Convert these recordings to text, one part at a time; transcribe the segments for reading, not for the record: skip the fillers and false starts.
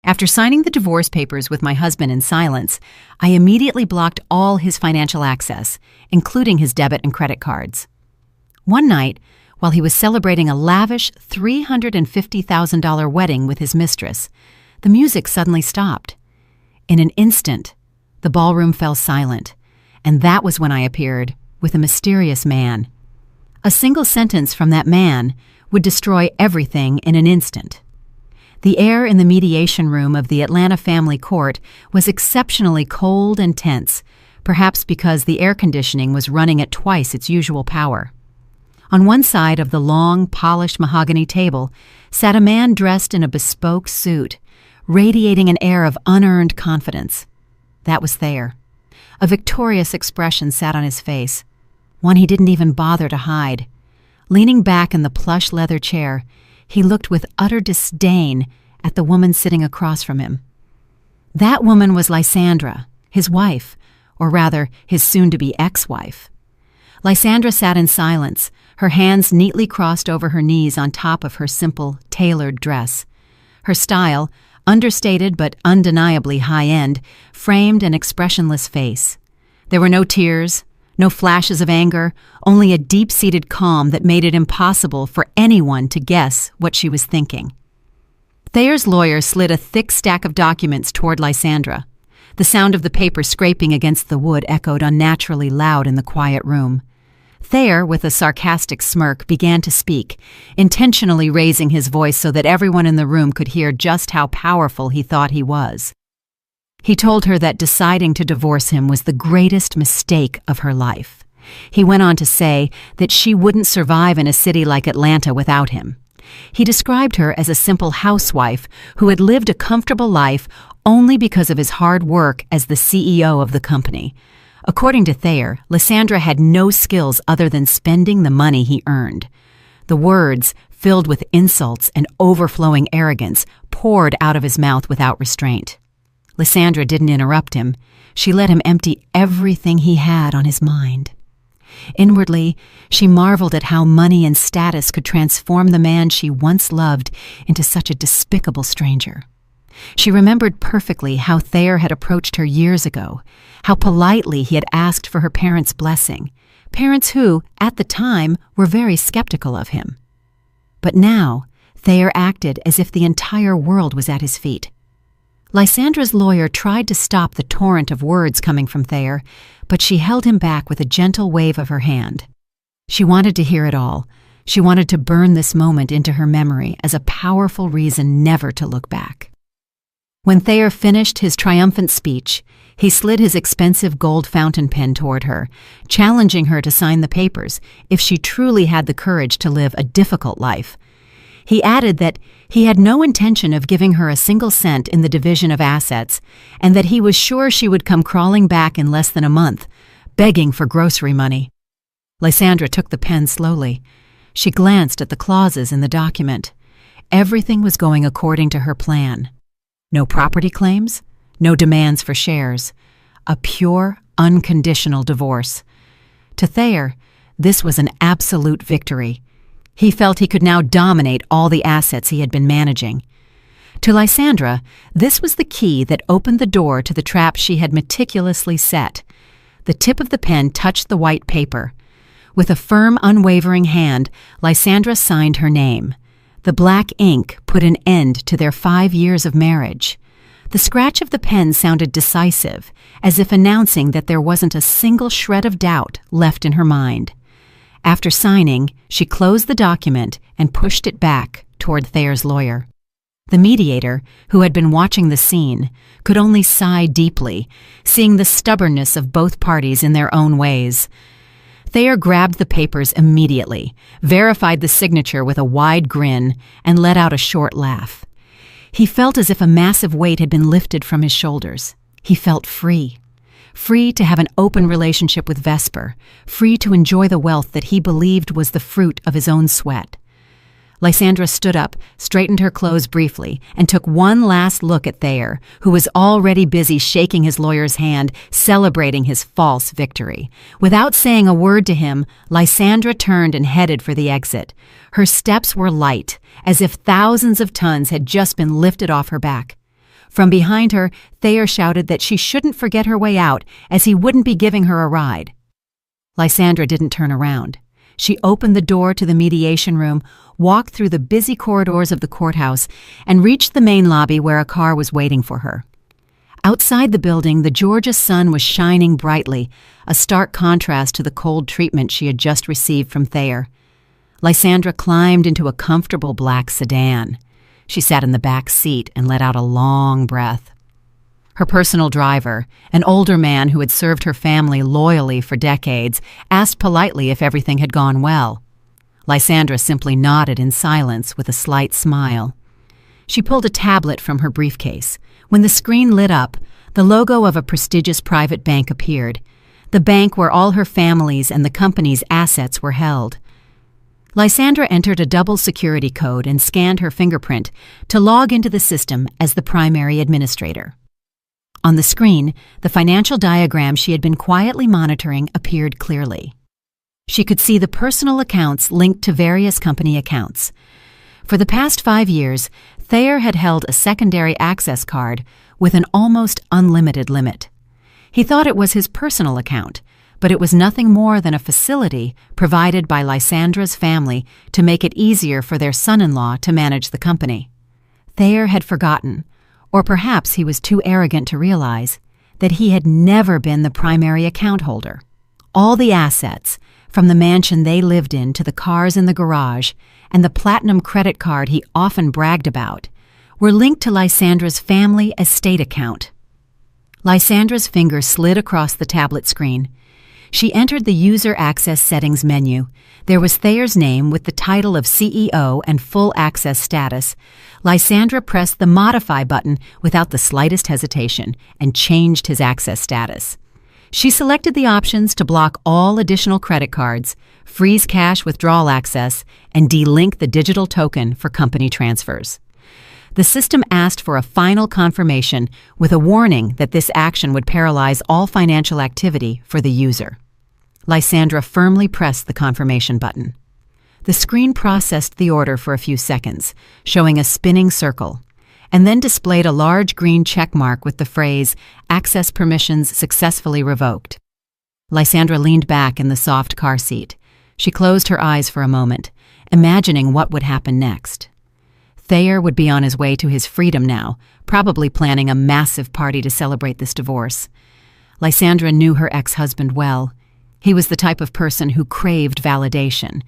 After signing the divorce papers with my husband in silence, I immediately blocked all his financial access, including his debit and credit cards. One night, while he was celebrating a lavish $350,000 wedding with his mistress, the music suddenly stopped. In an instant, the ballroom fell silent, and that was when I appeared with a mysterious man. A single sentence from that man would destroy everything in an instant. The air in the mediation room of the Atlanta family court was exceptionally cold and tense, perhaps because the air conditioning was running at twice its usual power. On one side of the long, polished mahogany table sat a man dressed in a bespoke suit, radiating an air of unearned confidence. That was Thayer. A victorious expression sat on his face, one he didn't even bother to hide. Leaning back in the plush leather chair, he looked with utter disdain at the woman sitting across from him. That woman was Lysandra, his wife, or rather, his soon-to-be ex-wife. Lysandra sat in silence, her hands neatly crossed over her knees on top of her simple, tailored dress. Her style, understated but undeniably high-end, framed an expressionless face. There were no tears, no flashes of anger, only a deep-seated calm that made it impossible for anyone to guess what she was thinking. Thayer's lawyer slid a thick stack of documents toward Lysandra. The sound of the paper scraping against the wood echoed unnaturally loud in the quiet room. Thayer, with a sarcastic smirk, began to speak, intentionally raising his voice so that everyone in the room could hear just how powerful he thought he was. He told her that deciding to divorce him was the greatest mistake of her life. He went on to say that she wouldn't survive in a city like Atlanta without him. He described her as a simple housewife who had lived a comfortable life only because of his hard work as the CEO of the company. According to Thayer, Lysandra had no skills other than spending the money he earned. The words, filled with insults and overflowing arrogance, poured out of his mouth without restraint. Lysandra didn't interrupt him. She let him empty everything he had on his mind. Inwardly, she marveled at how money and status could transform the man she once loved into such a despicable stranger. She remembered perfectly how Thayer had approached her years ago, how politely he had asked for her parents' blessing, parents who, at the time, were very skeptical of him. But now, Thayer acted as if the entire world was at his feet. Lysandra's lawyer tried to stop the torrent of words coming from Thayer, but she held him back with a gentle wave of her hand. She wanted to hear it all. She wanted to burn this moment into her memory as a powerful reason never to look back. When Thayer finished his triumphant speech, he slid his expensive gold fountain pen toward her, challenging her to sign the papers if she truly had the courage to live a difficult life. He added that he had no intention of giving her a single cent in the division of assets, and that he was sure she would come crawling back in less than a month, begging for grocery money. Lysandra took the pen slowly. She glanced at the clauses in the document. Everything was going according to her plan. No property claims, no demands for shares. A pure, unconditional divorce. To Thayer, this was an absolute victory. He felt he could now dominate all the assets he had been managing. To Lysandra, this was the key that opened the door to the trap she had meticulously set. The tip of the pen touched the white paper. With a firm, unwavering hand, Lysandra signed her name. The black ink put an end to their 5 years of marriage. The scratch of the pen sounded decisive, as if announcing that there wasn't a single shred of doubt left in her mind. After signing, she closed the document and pushed it back toward Thayer's lawyer. The mediator, who had been watching the scene, could only sigh deeply, seeing the stubbornness of both parties in their own ways. Thayer grabbed the papers immediately, verified the signature with a wide grin, and let out a short laugh. He felt as if a massive weight had been lifted from his shoulders. He felt free. Free to have an open relationship with Vesper, free to enjoy the wealth that he believed was the fruit of his own sweat. Lysandra stood up, straightened her clothes briefly, and took one last look at Thayer, who was already busy shaking his lawyer's hand, celebrating his false victory. Without saying a word to him, Lysandra turned and headed for the exit. Her steps were light, as if thousands of tons had just been lifted off her back. From behind her, Thayer shouted that she shouldn't forget her way out, as he wouldn't be giving her a ride. Lysandra didn't turn around. She opened the door to the mediation room, walked through the busy corridors of the courthouse, and reached the main lobby where a car was waiting for her. Outside the building, the Georgia sun was shining brightly, a stark contrast to the cold treatment she had just received from Thayer. Lysandra climbed into a comfortable black sedan. She sat in the back seat and let out a long breath. Her personal driver, an older man who had served her family loyally for decades, asked politely if everything had gone well. Lysandra simply nodded in silence with a slight smile. She pulled a tablet from her briefcase. When the screen lit up, the logo of a prestigious private bank appeared, the bank where all her family's and the company's assets were held. Lysandra entered a double security code and scanned her fingerprint to log into the system as the primary administrator. On the screen, the financial diagram she had been quietly monitoring appeared clearly. She could see the personal accounts linked to various company accounts. For the past 5 years, Thayer had held a secondary access card with an almost unlimited limit. He thought it was his personal account, but it was nothing more than a facility provided by Lysandra's family to make it easier for their son-in-law to manage the company. Thayer had forgotten, or perhaps he was too arrogant to realize, that he had never been the primary account holder. All the assets, from the mansion they lived in to the cars in the garage and the platinum credit card he often bragged about, were linked to Lysandra's family estate account. Lysandra's finger slid across the tablet screen. She entered the User Access Settings menu. There was Thayer's name with the title of CEO and full access status. Lysandra pressed the Modify button without the slightest hesitation and changed his access status. She selected the options to block all additional credit cards, freeze cash withdrawal access, and delink the digital token for company transfers. The system asked for a final confirmation with a warning that this action would paralyze all financial activity for the user. Lysandra firmly pressed the confirmation button. The screen processed the order for a few seconds, showing a spinning circle, and then displayed a large green check mark with the phrase, "Access permissions successfully revoked." Lysandra leaned back in the soft car seat. She closed her eyes for a moment, imagining what would happen next. Thayer would be on his way to his freedom now, probably planning a massive party to celebrate this divorce. Lysandra knew her ex-husband well. He was the type of person who craved validation.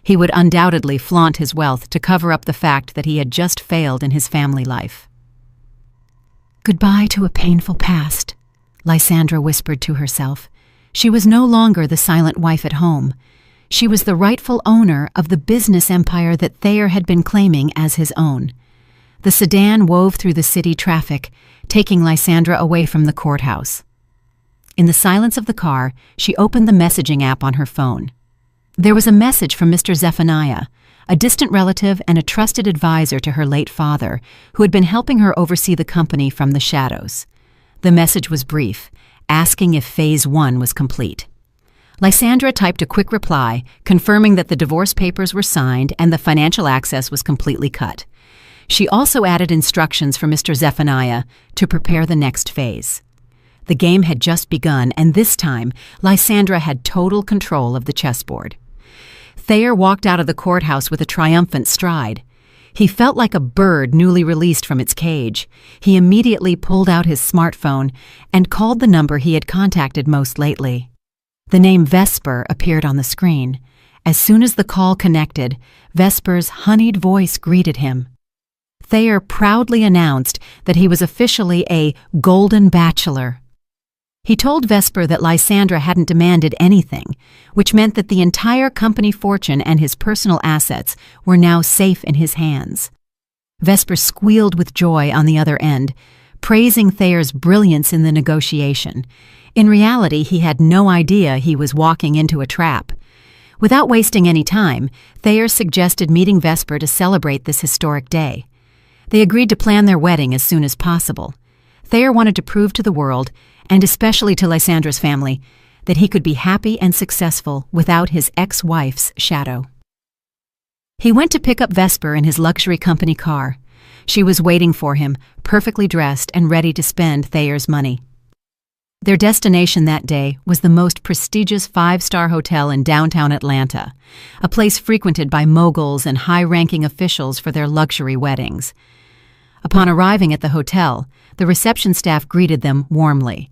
He would undoubtedly flaunt his wealth to cover up the fact that he had just failed in his family life. "Goodbye to a painful past," Lysandra whispered to herself. She was no longer the silent wife at home. She was the rightful owner of the business empire that Thayer had been claiming as his own. The sedan wove through the city traffic, taking Lysandra away from the courthouse. In the silence of the car, she opened the messaging app on her phone. There was a message from Mr. Zephaniah, a distant relative and a trusted advisor to her late father, who had been helping her oversee the company from the shadows. The message was brief, asking if Phase 1 was complete. Lysandra typed a quick reply, confirming that the divorce papers were signed and the financial access was completely cut. She also added instructions for Mr. Zephaniah to prepare the next phase. The game had just begun, and this time, Lysandra had total control of the chessboard. Thayer walked out of the courthouse with a triumphant stride. He felt like a bird newly released from its cage. He immediately pulled out his smartphone and called the number he had contacted most lately. The name Vesper appeared on the screen. As soon as the call connected, Vesper's honeyed voice greeted him. Thayer proudly announced that he was officially a golden bachelor. He told Vesper that Lysandra hadn't demanded anything, which meant that the entire company fortune and his personal assets were now safe in his hands. Vesper squealed with joy on the other end, praising Thayer's brilliance in the negotiation. In reality, he had no idea he was walking into a trap. Without wasting any time, Thayer suggested meeting Vesper to celebrate this historic day. They agreed to plan their wedding as soon as possible. Thayer wanted to prove to the world, and especially to Lysandra's family, that he could be happy and successful without his ex-wife's shadow. He went to pick up Vesper in his luxury company car. She was waiting for him, perfectly dressed and ready to spend Thayer's money. Their destination that day was the most prestigious five-star hotel in downtown Atlanta, a place frequented by moguls and high-ranking officials for their luxury weddings. Upon arriving at the hotel, the reception staff greeted them warmly.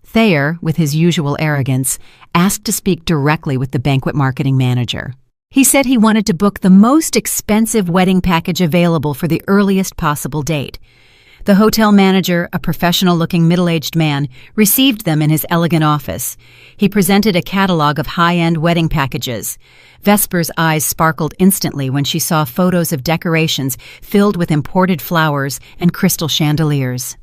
Thayer, with his usual arrogance, asked to speak directly with the banquet marketing manager. He said he wanted to book the most expensive wedding package available for the earliest possible date. The hotel manager, a professional-looking middle-aged man, received them in his elegant office. He presented a catalog of high-end wedding packages. Vesper's eyes sparkled instantly when she saw photos of decorations filled with imported flowers and crystal chandeliers.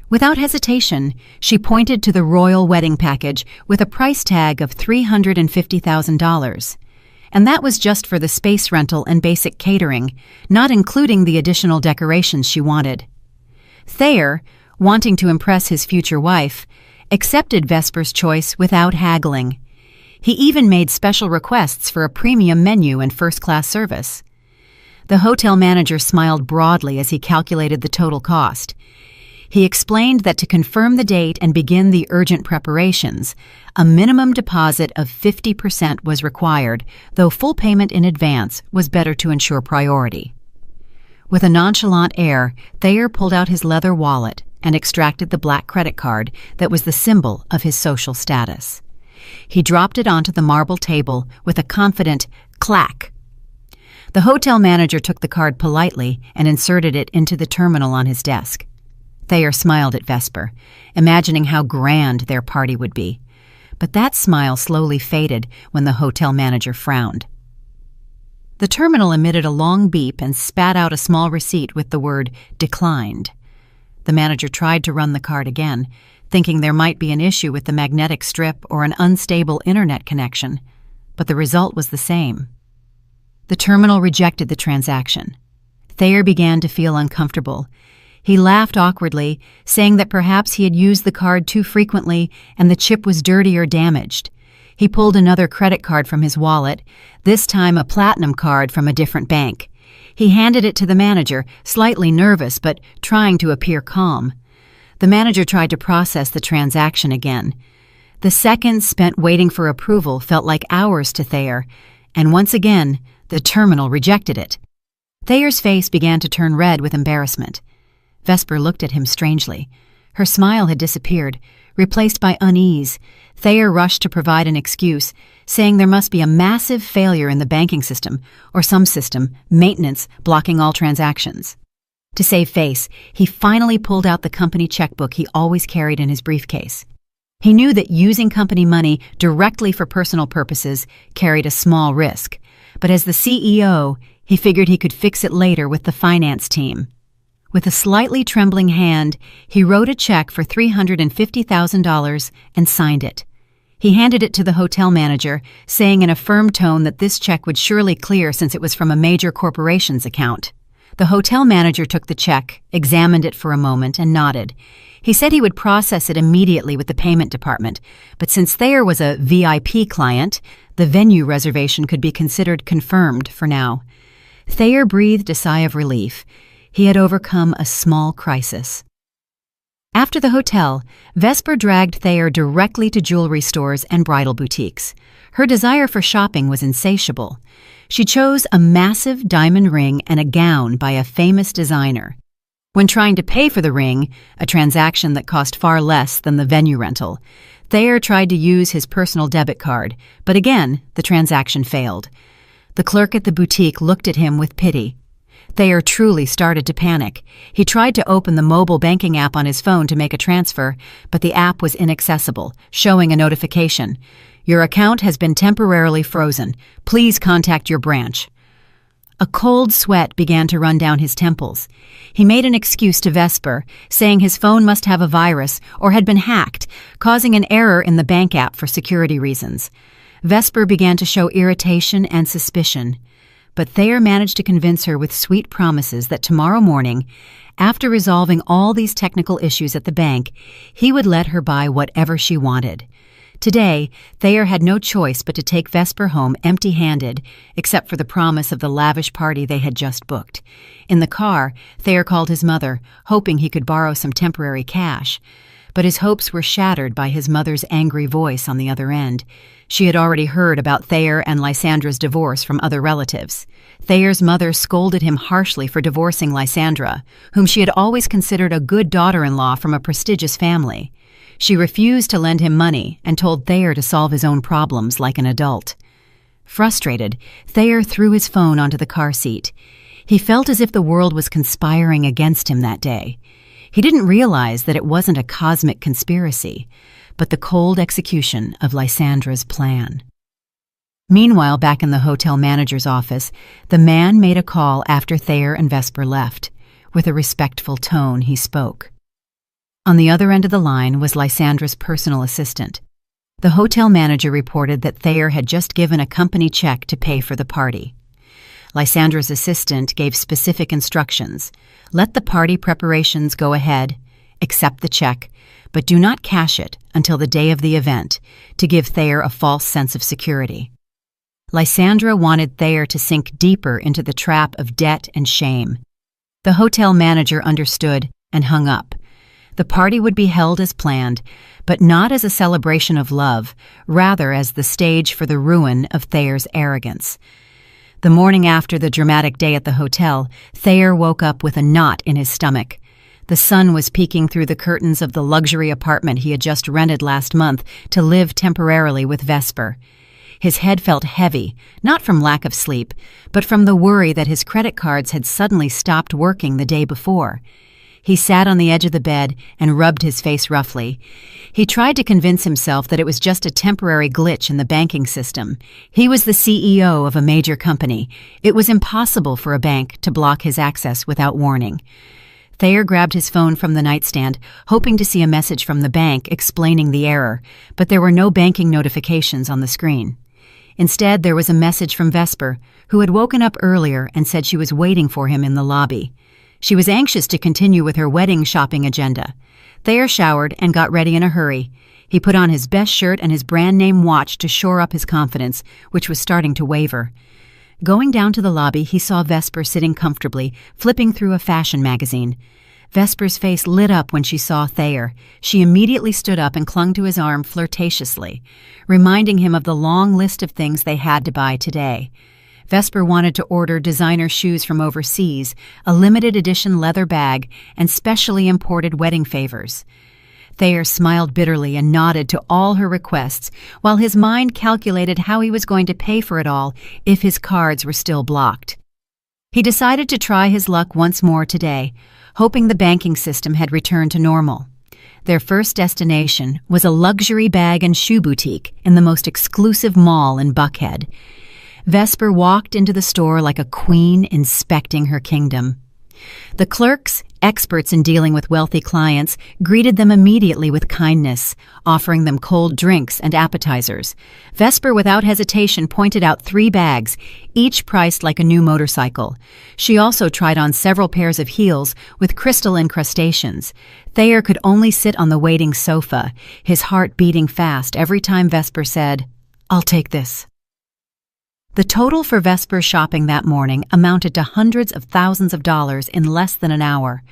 Without hesitation, she pointed to the royal wedding package with a price tag of $350,000. And that was just for the space rental and basic catering, not including the additional decorations she wanted. Thayer, wanting to impress his future wife, accepted Vesper's choice without haggling. He even made special requests for a premium menu and first-class service. The hotel manager smiled broadly as he calculated the total cost. He explained that to confirm the date and begin the urgent preparations, a minimum deposit of 50% was required, though full payment in advance was better to ensure priority. With a nonchalant air, Thayer pulled out his leather wallet and extracted the black credit card that was the symbol of his social status. He dropped it onto the marble table with a confident clack. The hotel manager took the card politely and inserted it into the terminal on his desk. Thayer smiled at Vesper, imagining how grand their party would be. But that smile slowly faded when the hotel manager frowned. The terminal emitted a long beep and spat out a small receipt with the word "declined." The manager tried to run the card again, thinking there might be an issue with the magnetic strip or an unstable internet connection, but the result was the same. The terminal rejected the transaction. Thayer began to feel uncomfortable. He laughed awkwardly, saying that perhaps he had used the card too frequently and the chip was dirty or damaged. He pulled another credit card from his wallet, this time a platinum card from a different bank. He handed it to the manager, slightly nervous but trying to appear calm. The manager tried to process the transaction again. The seconds spent waiting for approval felt like hours to Thayer, and once again, the terminal rejected it. Thayer's face began to turn red with embarrassment. Vesper looked at him strangely. Her smile had disappeared, replaced by unease. Thayer rushed to provide an excuse, saying there must be a massive failure in the banking system, or some system, maintenance, blocking all transactions. To save face, he finally pulled out the company checkbook he always carried in his briefcase. He knew that using company money directly for personal purposes carried a small risk, but as the CEO, he figured he could fix it later with the finance team. With a slightly trembling hand, he wrote a check for $350,000 and signed it. He handed it to the hotel manager, saying in a firm tone that this check would surely clear since it was from a major corporation's account. The hotel manager took the check, examined it for a moment, and nodded. He said he would process it immediately with the payment department, but since Thayer was a VIP client, the venue reservation could be considered confirmed for now. Thayer breathed a sigh of relief. He had overcome a small crisis. After the hotel, Vesper dragged Thayer directly to jewelry stores and bridal boutiques. Her desire for shopping was insatiable. She chose a massive diamond ring and a gown by a famous designer. When trying to pay for the ring, a transaction that cost far less than the venue rental, Thayer tried to use his personal debit card, but again, the transaction failed. The clerk at the boutique looked at him with pity. Thayer truly started to panic. He tried to open the mobile banking app on his phone to make a transfer, but the app was inaccessible, showing a notification. "Your account has been temporarily frozen. Please contact your branch." A cold sweat began to run down his temples. He made an excuse to Vesper, saying his phone must have a virus or had been hacked, causing an error in the bank app for security reasons. Vesper began to show irritation and suspicion. But Thayer managed to convince her with sweet promises that tomorrow morning, after resolving all these technical issues at the bank, he would let her buy whatever she wanted. Today, Thayer had no choice but to take Vesper home empty-handed, except for the promise of the lavish party they had just booked. In the car, Thayer called his mother, hoping he could borrow some temporary cash. But his hopes were shattered by his mother's angry voice on the other end. She had already heard about Thayer and Lysandra's divorce from other relatives. Thayer's mother scolded him harshly for divorcing Lysandra, whom she had always considered a good daughter-in-law from a prestigious family. She refused to lend him money and told Thayer to solve his own problems like an adult. Frustrated, Thayer threw his phone onto the car seat. He felt as if the world was conspiring against him that day. He didn't realize that it wasn't a cosmic conspiracy, but the cold execution of Lysandra's plan. Meanwhile, back in the hotel manager's office, the man made a call after Thayer and Vesper left. With a respectful tone, he spoke. On the other end of the line was Lysandra's personal assistant. The hotel manager reported that Thayer had just given a company check to pay for the party. Lysandra's assistant gave specific instructions. Let the party preparations go ahead, accept the check, but do not cash it until the day of the event to give Thayer a false sense of security. Lysandra wanted Thayer to sink deeper into the trap of debt and shame. The hotel manager understood and hung up. The party would be held as planned, but not as a celebration of love, rather as the stage for the ruin of Thayer's arrogance. The morning after the dramatic day at the hotel, Thayer woke up with a knot in his stomach. The sun was peeking through the curtains of the luxury apartment he had just rented last month to live temporarily with Vesper. His head felt heavy, not from lack of sleep, but from the worry that his credit cards had suddenly stopped working the day before. He sat on the edge of the bed and rubbed his face roughly. He tried to convince himself that it was just a temporary glitch in the banking system. He was the CEO of a major company. It was impossible for a bank to block his access without warning. Thayer grabbed his phone from the nightstand, hoping to see a message from the bank explaining the error, but there were no banking notifications on the screen. Instead, there was a message from Vesper, who had woken up earlier and said she was waiting for him in the lobby. She was anxious to continue with her wedding shopping agenda. Thayer showered and got ready in a hurry. He put on his best shirt and his brand-name watch to shore up his confidence, which was starting to waver. Going down to the lobby, he saw Vesper sitting comfortably, flipping through a fashion magazine. Vesper's face lit up when she saw Thayer. She immediately stood up and clung to his arm flirtatiously, reminding him of the long list of things they had to buy today. Vesper wanted to order designer shoes from overseas, a limited edition leather bag, and specially imported wedding favors. Thayer smiled bitterly and nodded to all her requests, while his mind calculated how he was going to pay for it all if his cards were still blocked. He decided to try his luck once more today, hoping the banking system had returned to normal. Their first destination was a luxury bag and shoe boutique in the most exclusive mall in Buckhead. Vesper walked into the store like a queen inspecting her kingdom. The clerks, experts in dealing with wealthy clients, greeted them immediately with kindness, offering them cold drinks and appetizers. Vesper, without hesitation, pointed out 3 bags, each priced like a new motorcycle. She also tried on several pairs of heels with crystal incrustations. Thayer could only sit on the waiting sofa, his heart beating fast every time Vesper said, "I'll take this." The total for Vesper's shopping that morning amounted to hundreds of thousands of dollars in less than an hour.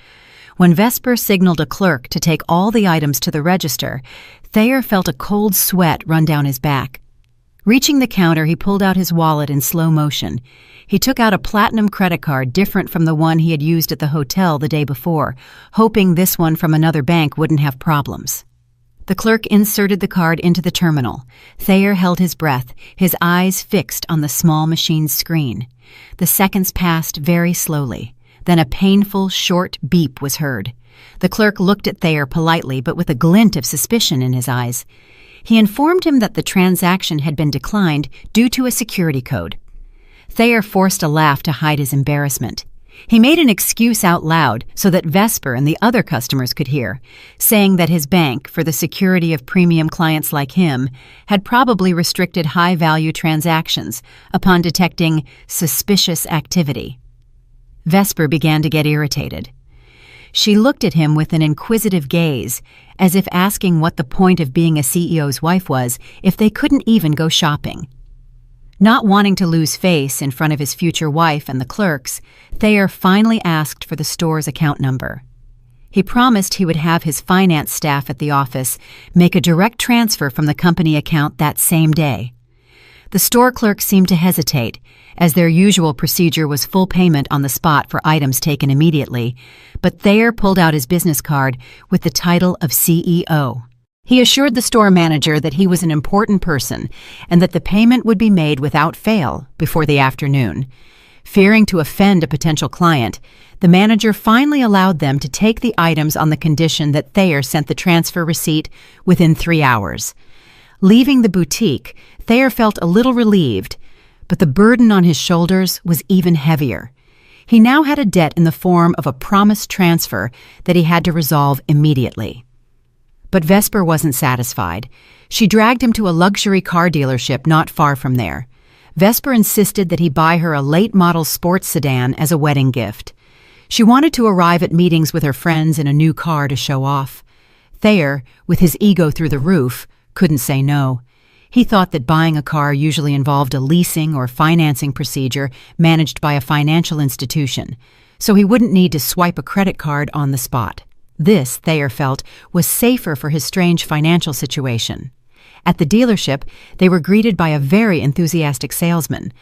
When Vesper signaled a clerk to take all the items to the register, Thayer felt a cold sweat run down his back. Reaching the counter, he pulled out his wallet in slow motion. He took out a platinum credit card different from the one he had used at the hotel the day before, hoping this one from another bank wouldn't have problems. The clerk inserted the card into the terminal. Thayer held his breath, his eyes fixed on the small machine's screen. The seconds passed very slowly. Then a painful, short beep was heard. The clerk looked at Thayer politely, but with a glint of suspicion in his eyes. He informed him that the transaction had been declined due to a security code. Thayer forced a laugh to hide his embarrassment. He made an excuse out loud so that Vesper and the other customers could hear, saying that his bank, for the security of premium clients like him, had probably restricted high-value transactions upon detecting suspicious activity. Vesper began to get irritated. She looked at him with an inquisitive gaze, as if asking what the point of being a CEO's wife was if they couldn't even go shopping. Not wanting to lose face in front of his future wife and the clerks, Thayer finally asked for the store's account number. He promised he would have his finance staff at the office make a direct transfer from the company account that same day. The store clerk seemed to hesitate, as their usual procedure was full payment on the spot for items taken immediately, but Thayer pulled out his business card with the title of CEO. He assured the store manager that he was an important person and that the payment would be made without fail before the afternoon. Fearing to offend a potential client, the manager finally allowed them to take the items on the condition that Thayer sent the transfer receipt within 3 hours. Leaving the boutique, Thayer felt a little relieved, but the burden on his shoulders was even heavier. He now had a debt in the form of a promised transfer that he had to resolve immediately. But Vesper wasn't satisfied. She dragged him to a luxury car dealership not far from there. Vesper insisted that he buy her a late-model sports sedan as a wedding gift. She wanted to arrive at meetings with her friends in a new car to show off. Thayer, with his ego through the roof, couldn't say no. He thought that buying a car usually involved a leasing or financing procedure managed by a financial institution, so he wouldn't need to swipe a credit card on the spot. This, Thayer felt, was safer for his strange financial situation. At the dealership, they were greeted by a very enthusiastic salesman.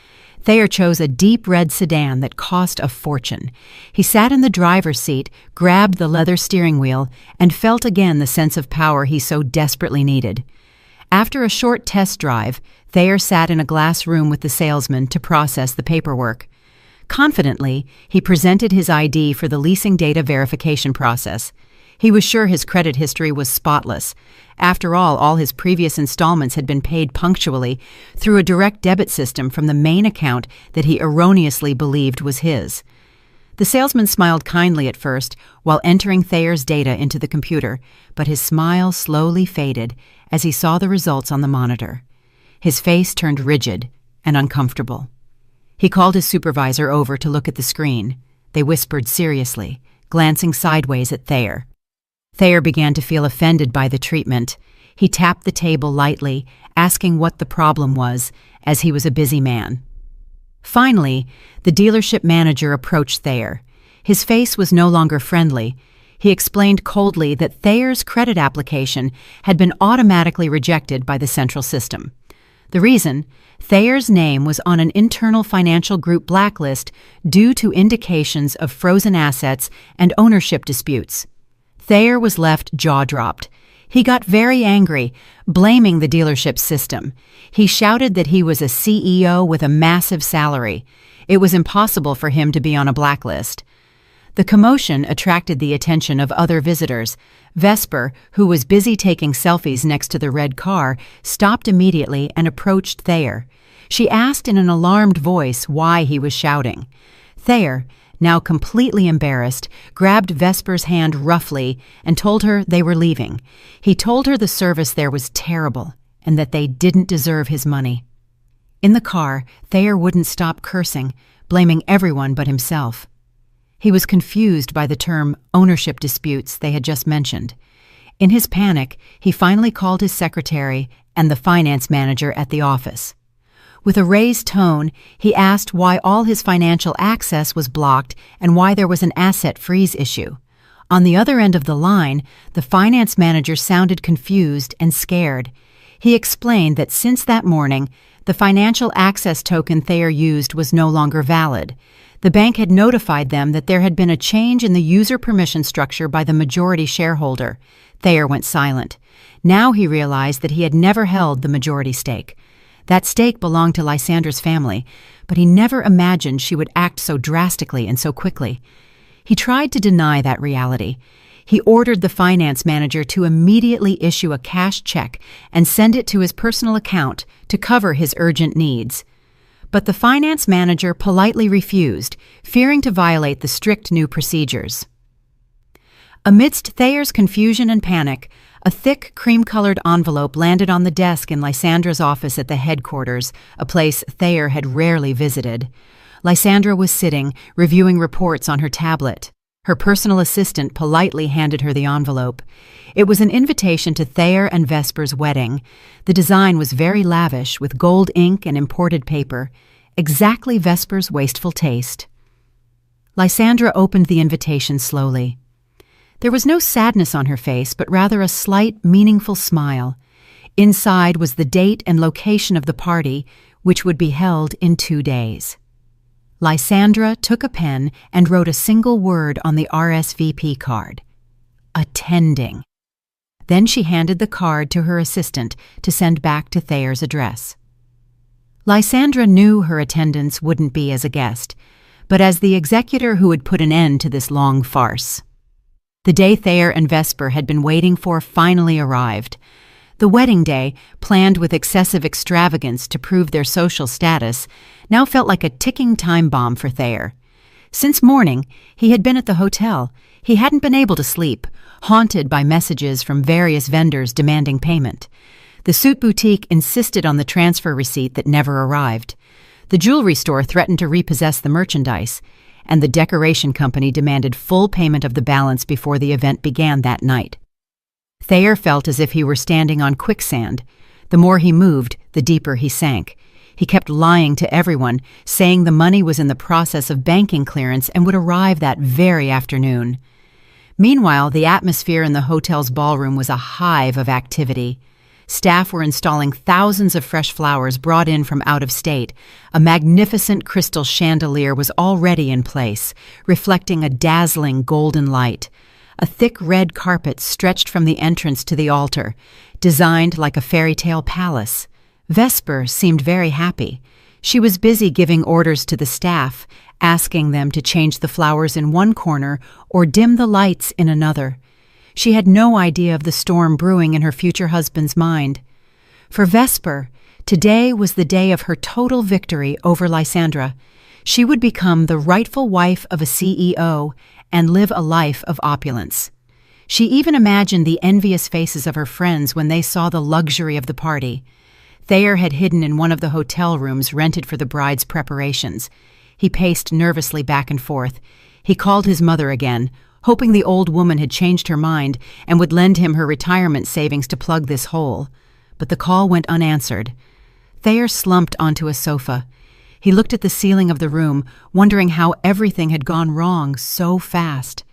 Thayer chose a deep red sedan that cost a fortune. He sat in the driver's seat, grabbed the leather steering wheel, and felt again the sense of power he so desperately needed. After a short test drive, Thayer sat in a glass room with the salesman to process the paperwork. Confidently, he presented his ID for the leasing data verification process. He was sure his credit history was spotless. After all his previous installments had been paid punctually through a direct debit system from the main account that he erroneously believed was his. The salesman smiled kindly at first while entering Thayer's data into the computer, but his smile slowly faded as he saw the results on the monitor. His face turned rigid and uncomfortable. He called his supervisor over to look at the screen. They whispered seriously, glancing sideways at Thayer. Thayer began to feel offended by the treatment. He tapped the table lightly, asking what the problem was, as he was a busy man. Finally, the dealership manager approached Thayer. His face was no longer friendly. He explained coldly that Thayer's credit application had been automatically rejected by the central system. The reason? Thayer's name was on an internal financial group blacklist due to indications of frozen assets and ownership disputes. Thayer was left jaw-dropped. He got very angry, blaming the dealership system. He shouted that he was a CEO with a massive salary. It was impossible for him to be on a blacklist. The commotion attracted the attention of other visitors. Vesper, who was busy taking selfies next to the red car, stopped immediately and approached Thayer. She asked in an alarmed voice why he was shouting. Thayer, now completely embarrassed, grabbed Vesper's hand roughly and told her they were leaving. He told her the service there was terrible and that they didn't deserve his money. In the car, Thayer wouldn't stop cursing, blaming everyone but himself. He was confused by the term ownership disputes they had just mentioned. In his panic, he finally called his secretary and the finance manager at the office. With a raised tone, he asked why all his financial access was blocked and why there was an asset freeze issue. On the other end of the line, the finance manager sounded confused and scared. He explained that since that morning, the financial access token Thayer used was no longer valid. The bank had notified them that there had been a change in the user permission structure by the majority shareholder. Thayer went silent. Now he realized that he had never held the majority stake. That stake belonged to Lysandra's family, but he never imagined she would act so drastically and so quickly. He tried to deny that reality. He ordered the finance manager to immediately issue a cash check and send it to his personal account to cover his urgent needs. But the finance manager politely refused, fearing to violate the strict new procedures. Amidst Thayer's confusion and panic, a thick, cream-colored envelope landed on the desk in Lysandra's office at the headquarters, a place Thayer had rarely visited. Lysandra was sitting, reviewing reports on her tablet. Her personal assistant politely handed her the envelope. It was an invitation to Thayer and Vesper's wedding. The design was very lavish, with gold ink and imported paper, exactly Vesper's wasteful taste. Lysandra opened the invitation slowly. There was no sadness on her face, but rather a slight, meaningful smile. Inside was the date and location of the party, which would be held in 2 days. Lysandra took a pen and wrote a single word on the RSVP card: attending. Then she handed the card to her assistant to send back to Thayer's address. Lysandra knew her attendance wouldn't be as a guest, but as the executor who would put an end to this long farce. The day Thayer and Vesper had been waiting for finally arrived. The wedding day, planned with excessive extravagance to prove their social status, now felt like a ticking time bomb for Thayer. Since morning, he had been at the hotel. He hadn't been able to sleep, haunted by messages from various vendors demanding payment. The suit boutique insisted on the transfer receipt that never arrived. The jewelry store threatened to repossess the merchandise, and the decoration company demanded full payment of the balance before the event began that night. Thayer felt as if he were standing on quicksand. The more he moved, the deeper he sank. He kept lying to everyone, saying the money was in the process of banking clearance and would arrive that very afternoon. Meanwhile, the atmosphere in the hotel's ballroom was a hive of activity. Staff were installing thousands of fresh flowers brought in from out of state. A magnificent crystal chandelier was already in place, reflecting a dazzling golden light. A thick red carpet stretched from the entrance to the altar, designed like a fairy tale palace. Vesper seemed very happy. She was busy giving orders to the staff, asking them to change the flowers in one corner or dim the lights in another. She had no idea of the storm brewing in her future husband's mind. For Vesper, today was the day of her total victory over Lysandra. She would become the rightful wife of a CEO and live a life of opulence. She even imagined the envious faces of her friends when they saw the luxury of the party. Thayer had hidden in one of the hotel rooms rented for the bride's preparations. He paced nervously back and forth. He called his mother again, hoping the old woman had changed her mind and would lend him her retirement savings to plug this hole. But the call went unanswered. Thayer slumped onto a sofa. He looked at the ceiling of the room, wondering how everything had gone wrong so fast.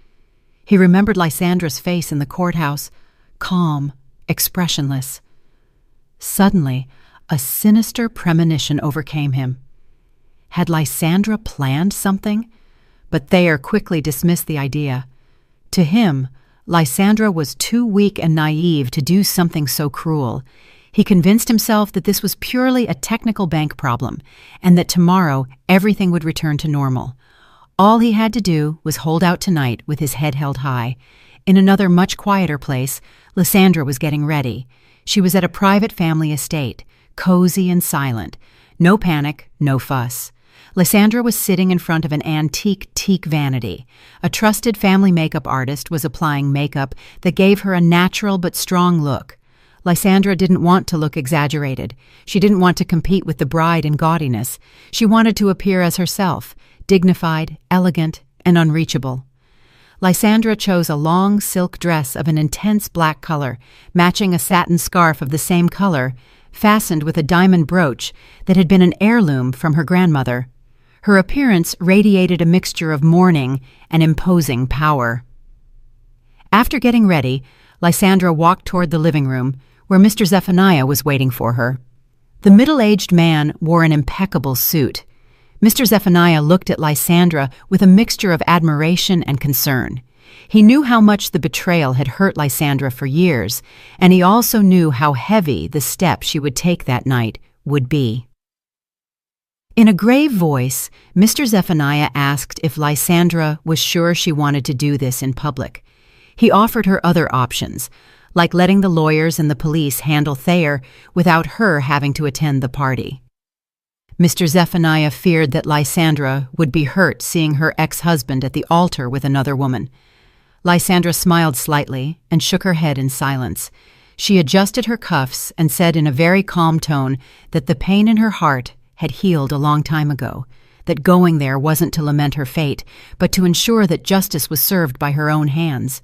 He remembered Lysandra's face in the courthouse, calm, expressionless. Suddenly, a sinister premonition overcame him. Had Lysandra planned something? But Thayer quickly dismissed the idea. To him, Lysandra was too weak and naive to do something so cruel. He convinced himself that this was purely a technical bank problem, and that tomorrow everything would return to normal. All he had to do was hold out tonight with his head held high. In another much quieter place, Lysandra was getting ready. She was at a private family estate, cozy and silent. No panic, no fuss. Lysandra was sitting in front of an antique teak vanity. A trusted family makeup artist was applying makeup that gave her a natural but strong look. Lysandra didn't want to look exaggerated. She didn't want to compete with the bride in gaudiness. She wanted to appear as herself, dignified, elegant, and unreachable. Lysandra chose a long silk dress of an intense black color, matching a satin scarf of the same color, fastened with a diamond brooch that had been an heirloom from her grandmother. Her appearance radiated a mixture of mourning and imposing power. After getting ready, Lysandra walked toward the living room, where Mr. Zephaniah was waiting for her. The middle-aged man wore an impeccable suit. Mr. Zephaniah looked at Lysandra with a mixture of admiration and concern. He knew how much the betrayal had hurt Lysandra for years, and he also knew how heavy the step she would take that night would be. In a grave voice, Mr. Zephaniah asked if Lysandra was sure she wanted to do this in public. He offered her other options, like letting the lawyers and the police handle Thayer without her having to attend the party. Mr. Zephaniah feared that Lysandra would be hurt seeing her ex-husband at the altar with another woman. Lysandra smiled slightly and shook her head in silence. She adjusted her cuffs and said in a very calm tone that the pain in her heart had healed a long time ago, that going there wasn't to lament her fate, but to ensure that justice was served by her own hands.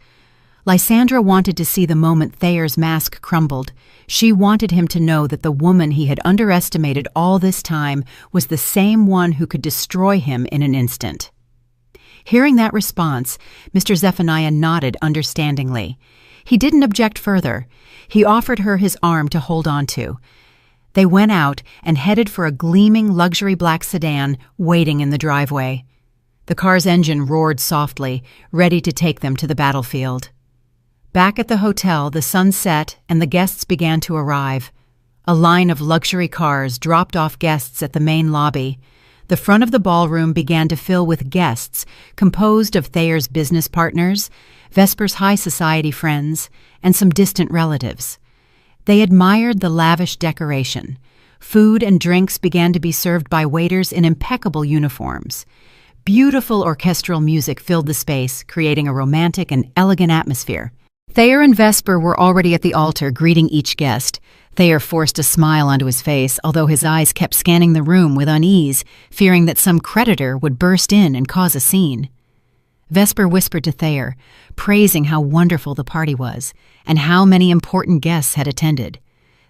Lysandra wanted to see the moment Thayer's mask crumbled. She wanted him to know that the woman he had underestimated all this time was the same one who could destroy him in an instant. Hearing that response, Mr. Zephaniah nodded understandingly. He didn't object further. He offered her his arm to hold on to. They went out and headed for a gleaming luxury black sedan waiting in the driveway. The car's engine roared softly, ready to take them to the battlefield. Back at the hotel, the sun set and the guests began to arrive. A line of luxury cars dropped off guests at the main lobby. The front of the ballroom began to fill with guests composed of Thayer's business partners, Vesper's high society friends, and some distant relatives. They admired the lavish decoration. Food and drinks began to be served by waiters in impeccable uniforms. Beautiful orchestral music filled the space, creating a romantic and elegant atmosphere. Thayer and Vesper were already at the altar, greeting each guest. Thayer forced a smile onto his face, although his eyes kept scanning the room with unease, fearing that some creditor would burst in and cause a scene. Vesper whispered to Thayer, praising how wonderful the party was, and how many important guests had attended.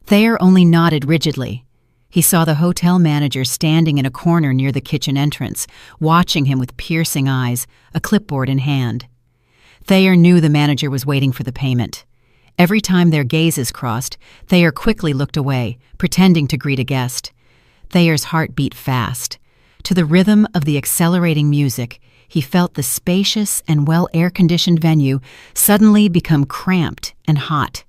Thayer only nodded rigidly. He saw the hotel manager standing in a corner near the kitchen entrance, watching him with piercing eyes, a clipboard in hand. Thayer knew the manager was waiting for the payment. Every time their gazes crossed, Thayer quickly looked away, pretending to greet a guest. Thayer's heart beat fast. To the rhythm of the accelerating music, he felt the spacious and well-air-conditioned venue suddenly become cramped and hot.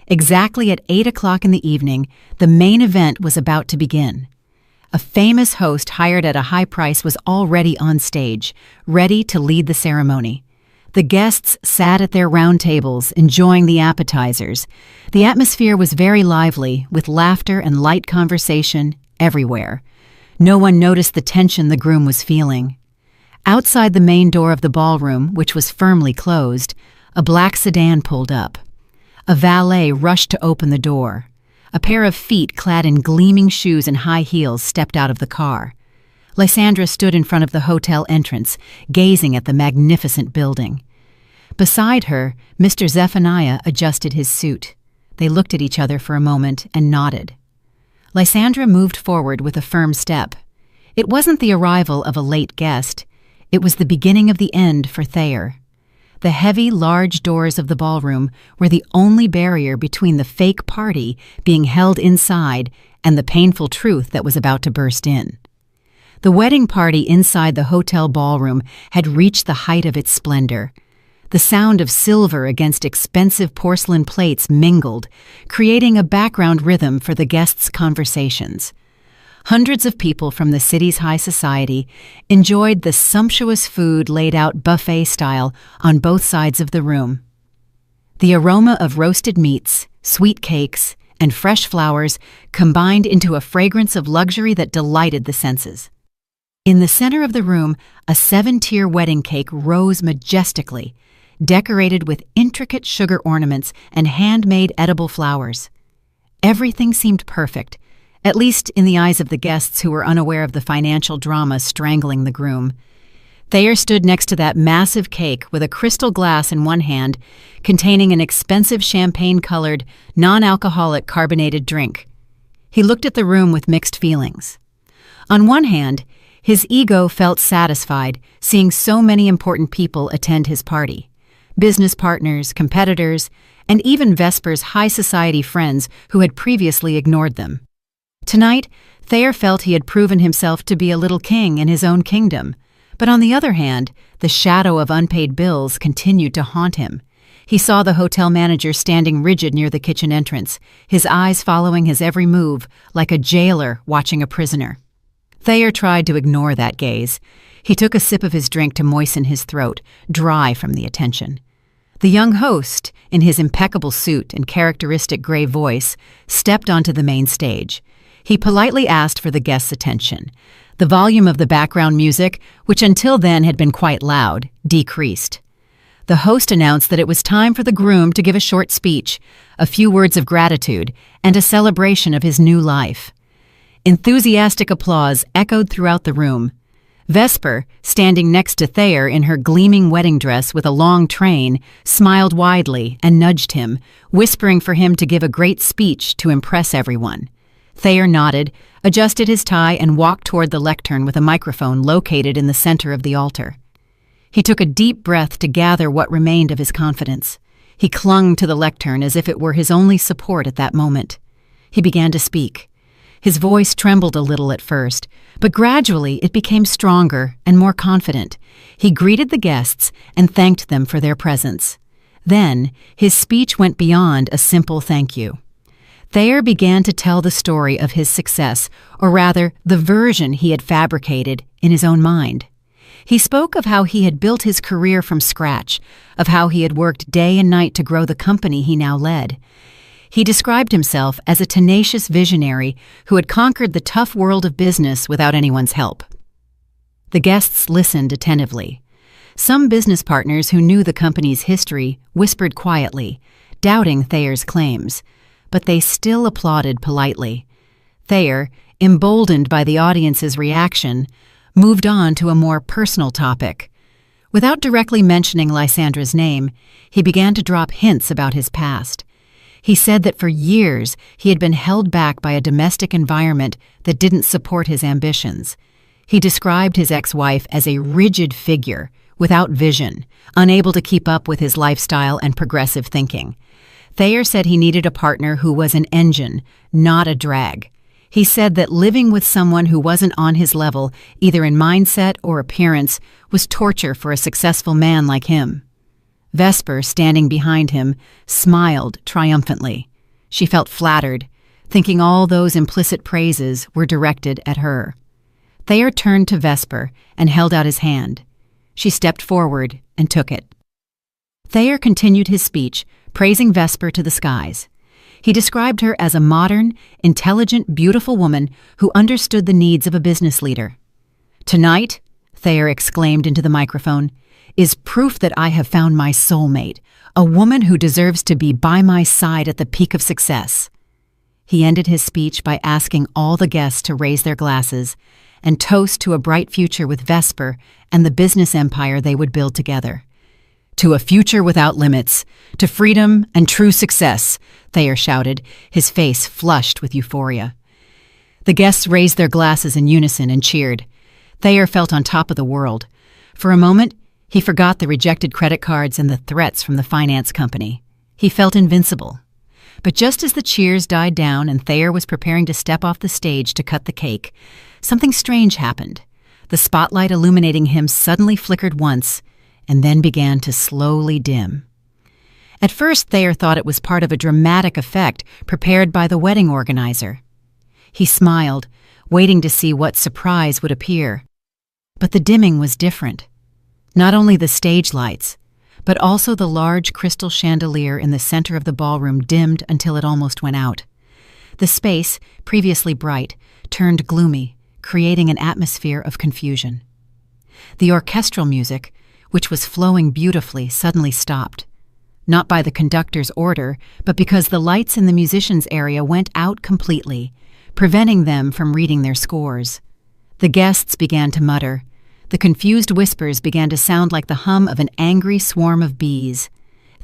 Exactly at 8 o'clock in the evening, the main event was about to begin. A famous host hired at a high price was already on stage, ready to lead the ceremony. The guests sat at their round tables, enjoying the appetizers. The atmosphere was very lively, with laughter and light conversation everywhere. No one noticed the tension the groom was feeling. Outside the main door of the ballroom, which was firmly closed, a black sedan pulled up. A valet rushed to open the door. A pair of feet clad in gleaming shoes and high heels stepped out of the car. Lysandra stood in front of the hotel entrance, gazing at the magnificent building. Beside her, Mr. Zephaniah adjusted his suit. They looked at each other for a moment and nodded. Lysandra moved forward with a firm step. It wasn't the arrival of a late guest. It was the beginning of the end for Thayer. The heavy, large doors of the ballroom were the only barrier between the fake party being held inside and the painful truth that was about to burst in. The wedding party inside the hotel ballroom had reached the height of its splendor. The sound of silver against expensive porcelain plates mingled, creating a background rhythm for the guests' conversations. Hundreds of people from the city's high society enjoyed the sumptuous food laid out buffet style on both sides of the room. The aroma of roasted meats, sweet cakes, and fresh flowers combined into a fragrance of luxury that delighted the senses. In the center of the room, a 7-tier wedding cake rose majestically, decorated with intricate sugar ornaments and handmade edible flowers. Everything seemed perfect, at least in the eyes of the guests who were unaware of the financial drama strangling the groom. Thayer stood next to that massive cake with a crystal glass in one hand containing an expensive champagne-colored, non-alcoholic carbonated drink. He looked at the room with mixed feelings. On one hand, his ego felt satisfied seeing so many important people attend his party. Business partners, competitors, and even Vesper's high society friends who had previously ignored them. Tonight, Thayer felt he had proven himself to be a little king in his own kingdom. But on the other hand, the shadow of unpaid bills continued to haunt him. He saw the hotel manager standing rigid near the kitchen entrance, his eyes following his every move like a jailer watching a prisoner. Thayer tried to ignore that gaze. He took a sip of his drink to moisten his throat, dry from the attention. The young host, in his impeccable suit and characteristic gray voice, stepped onto the main stage. He politely asked for the guests' attention. The volume of the background music, which until then had been quite loud, decreased. The host announced that it was time for the groom to give a short speech, a few words of gratitude, and a celebration of his new life. Enthusiastic applause echoed throughout the room. Vesper, standing next to Thayer in her gleaming wedding dress with a long train, smiled widely and nudged him, whispering for him to give a great speech to impress everyone. Thayer nodded, adjusted his tie, and walked toward the lectern with a microphone located in the center of the altar. He took a deep breath to gather what remained of his confidence. He clung to the lectern as if it were his only support at that moment. He began to speak. His voice trembled a little at first, but gradually it became stronger and more confident. He greeted the guests and thanked them for their presence. Then, his speech went beyond a simple thank you. Thayer began to tell the story of his success, or rather, the version he had fabricated in his own mind. He spoke of how he had built his career from scratch, of how he had worked day and night to grow the company he now led. He described himself as a tenacious visionary who had conquered the tough world of business without anyone's help. The guests listened attentively. Some business partners who knew the company's history whispered quietly, doubting Thayer's claims, but they still applauded politely. Thayer, emboldened by the audience's reaction, moved on to a more personal topic. Without directly mentioning Lysandra's name, he began to drop hints about his past. He said that for years he had been held back by a domestic environment that didn't support his ambitions. He described his ex-wife as a rigid figure, without vision, unable to keep up with his lifestyle and progressive thinking. Thayer said he needed a partner who was an engine, not a drag. He said that living with someone who wasn't on his level, either in mindset or appearance, was torture for a successful man like him. Vesper, standing behind him, smiled triumphantly. She felt flattered, thinking all those implicit praises were directed at her. Thayer turned to Vesper and held out his hand. She stepped forward and took it. Thayer continued his speech, praising Vesper to the skies. He described her as a modern, intelligent, beautiful woman who understood the needs of a business leader. "Tonight," Thayer exclaimed into the microphone, "is proof that I have found my soulmate, a woman who deserves to be by my side at the peak of success." He ended his speech by asking all the guests to raise their glasses and toast to a bright future with Vesper and the business empire they would build together. "To a future without limits, to freedom and true success," Thayer shouted, his face flushed with euphoria. The guests raised their glasses in unison and cheered. Thayer felt on top of the world. For a moment, he forgot the rejected credit cards and the threats from the finance company. He felt invincible. But just as the cheers died down and Thayer was preparing to step off the stage to cut the cake, something strange happened. The spotlight illuminating him suddenly flickered once and then began to slowly dim. At first, Thayer thought it was part of a dramatic effect prepared by the wedding organizer. He smiled, waiting to see what surprise would appear. But the dimming was different. Not only the stage lights, but also the large crystal chandelier in the center of the ballroom dimmed until it almost went out. The space, previously bright, turned gloomy, creating an atmosphere of confusion. The orchestral music, which was flowing beautifully, suddenly stopped. Not by the conductor's order, but because the lights in the musicians' area went out completely, preventing them from reading their scores. The guests began to mutter. The confused whispers began to sound like the hum of an angry swarm of bees.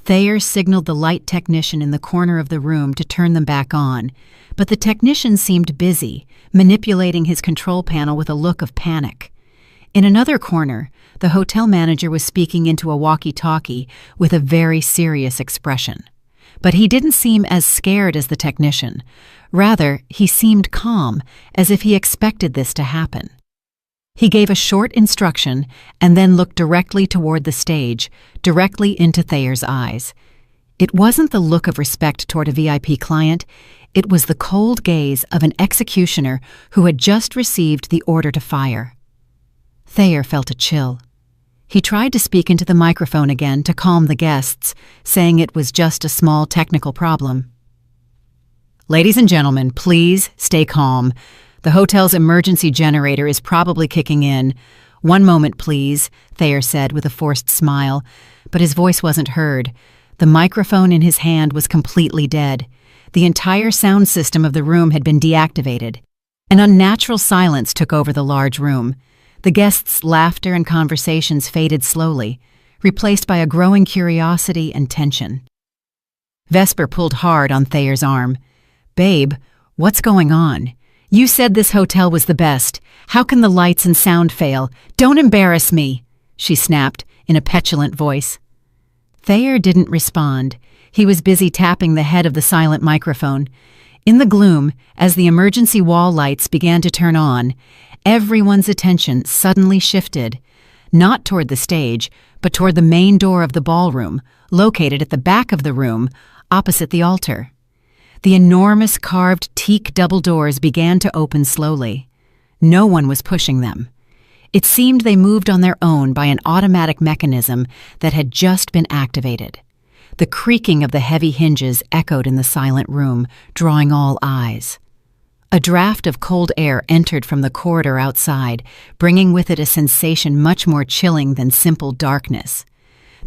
Thayer signaled the light technician in the corner of the room to turn them back on, but the technician seemed busy, manipulating his control panel with a look of panic. In another corner, the hotel manager was speaking into a walkie-talkie with a very serious expression. But he didn't seem as scared as the technician. Rather, he seemed calm, as if he expected this to happen. He gave a short instruction and then looked directly toward the stage, directly into Thayer's eyes. It wasn't the look of respect toward a VIP client. It was the cold gaze of an executioner who had just received the order to fire. Thayer felt a chill. He tried to speak into the microphone again to calm the guests, saying it was just a small technical problem. "Ladies and gentlemen, please stay calm. The hotel's emergency generator is probably kicking in. One moment, please," Thayer said with a forced smile, but his voice wasn't heard. The microphone in his hand was completely dead. The entire sound system of the room had been deactivated. An unnatural silence took over the large room. The guests' laughter and conversations faded slowly, replaced by a growing curiosity and tension. Vesper pulled hard on Thayer's arm. "Babe, what's going on? You said this hotel was the best. How can the lights and sound fail? Don't embarrass me," she snapped in a petulant voice. Thayer didn't respond. He was busy tapping the head of the silent microphone. In the gloom, as the emergency wall lights began to turn on, everyone's attention suddenly shifted, not toward the stage, but toward the main door of the ballroom, located at the back of the room, opposite the altar. The enormous carved teak double doors began to open slowly. No one was pushing them. It seemed they moved on their own by an automatic mechanism that had just been activated. The creaking of the heavy hinges echoed in the silent room, drawing all eyes. A draft of cold air entered from the corridor outside, bringing with it a sensation much more chilling than simple darkness.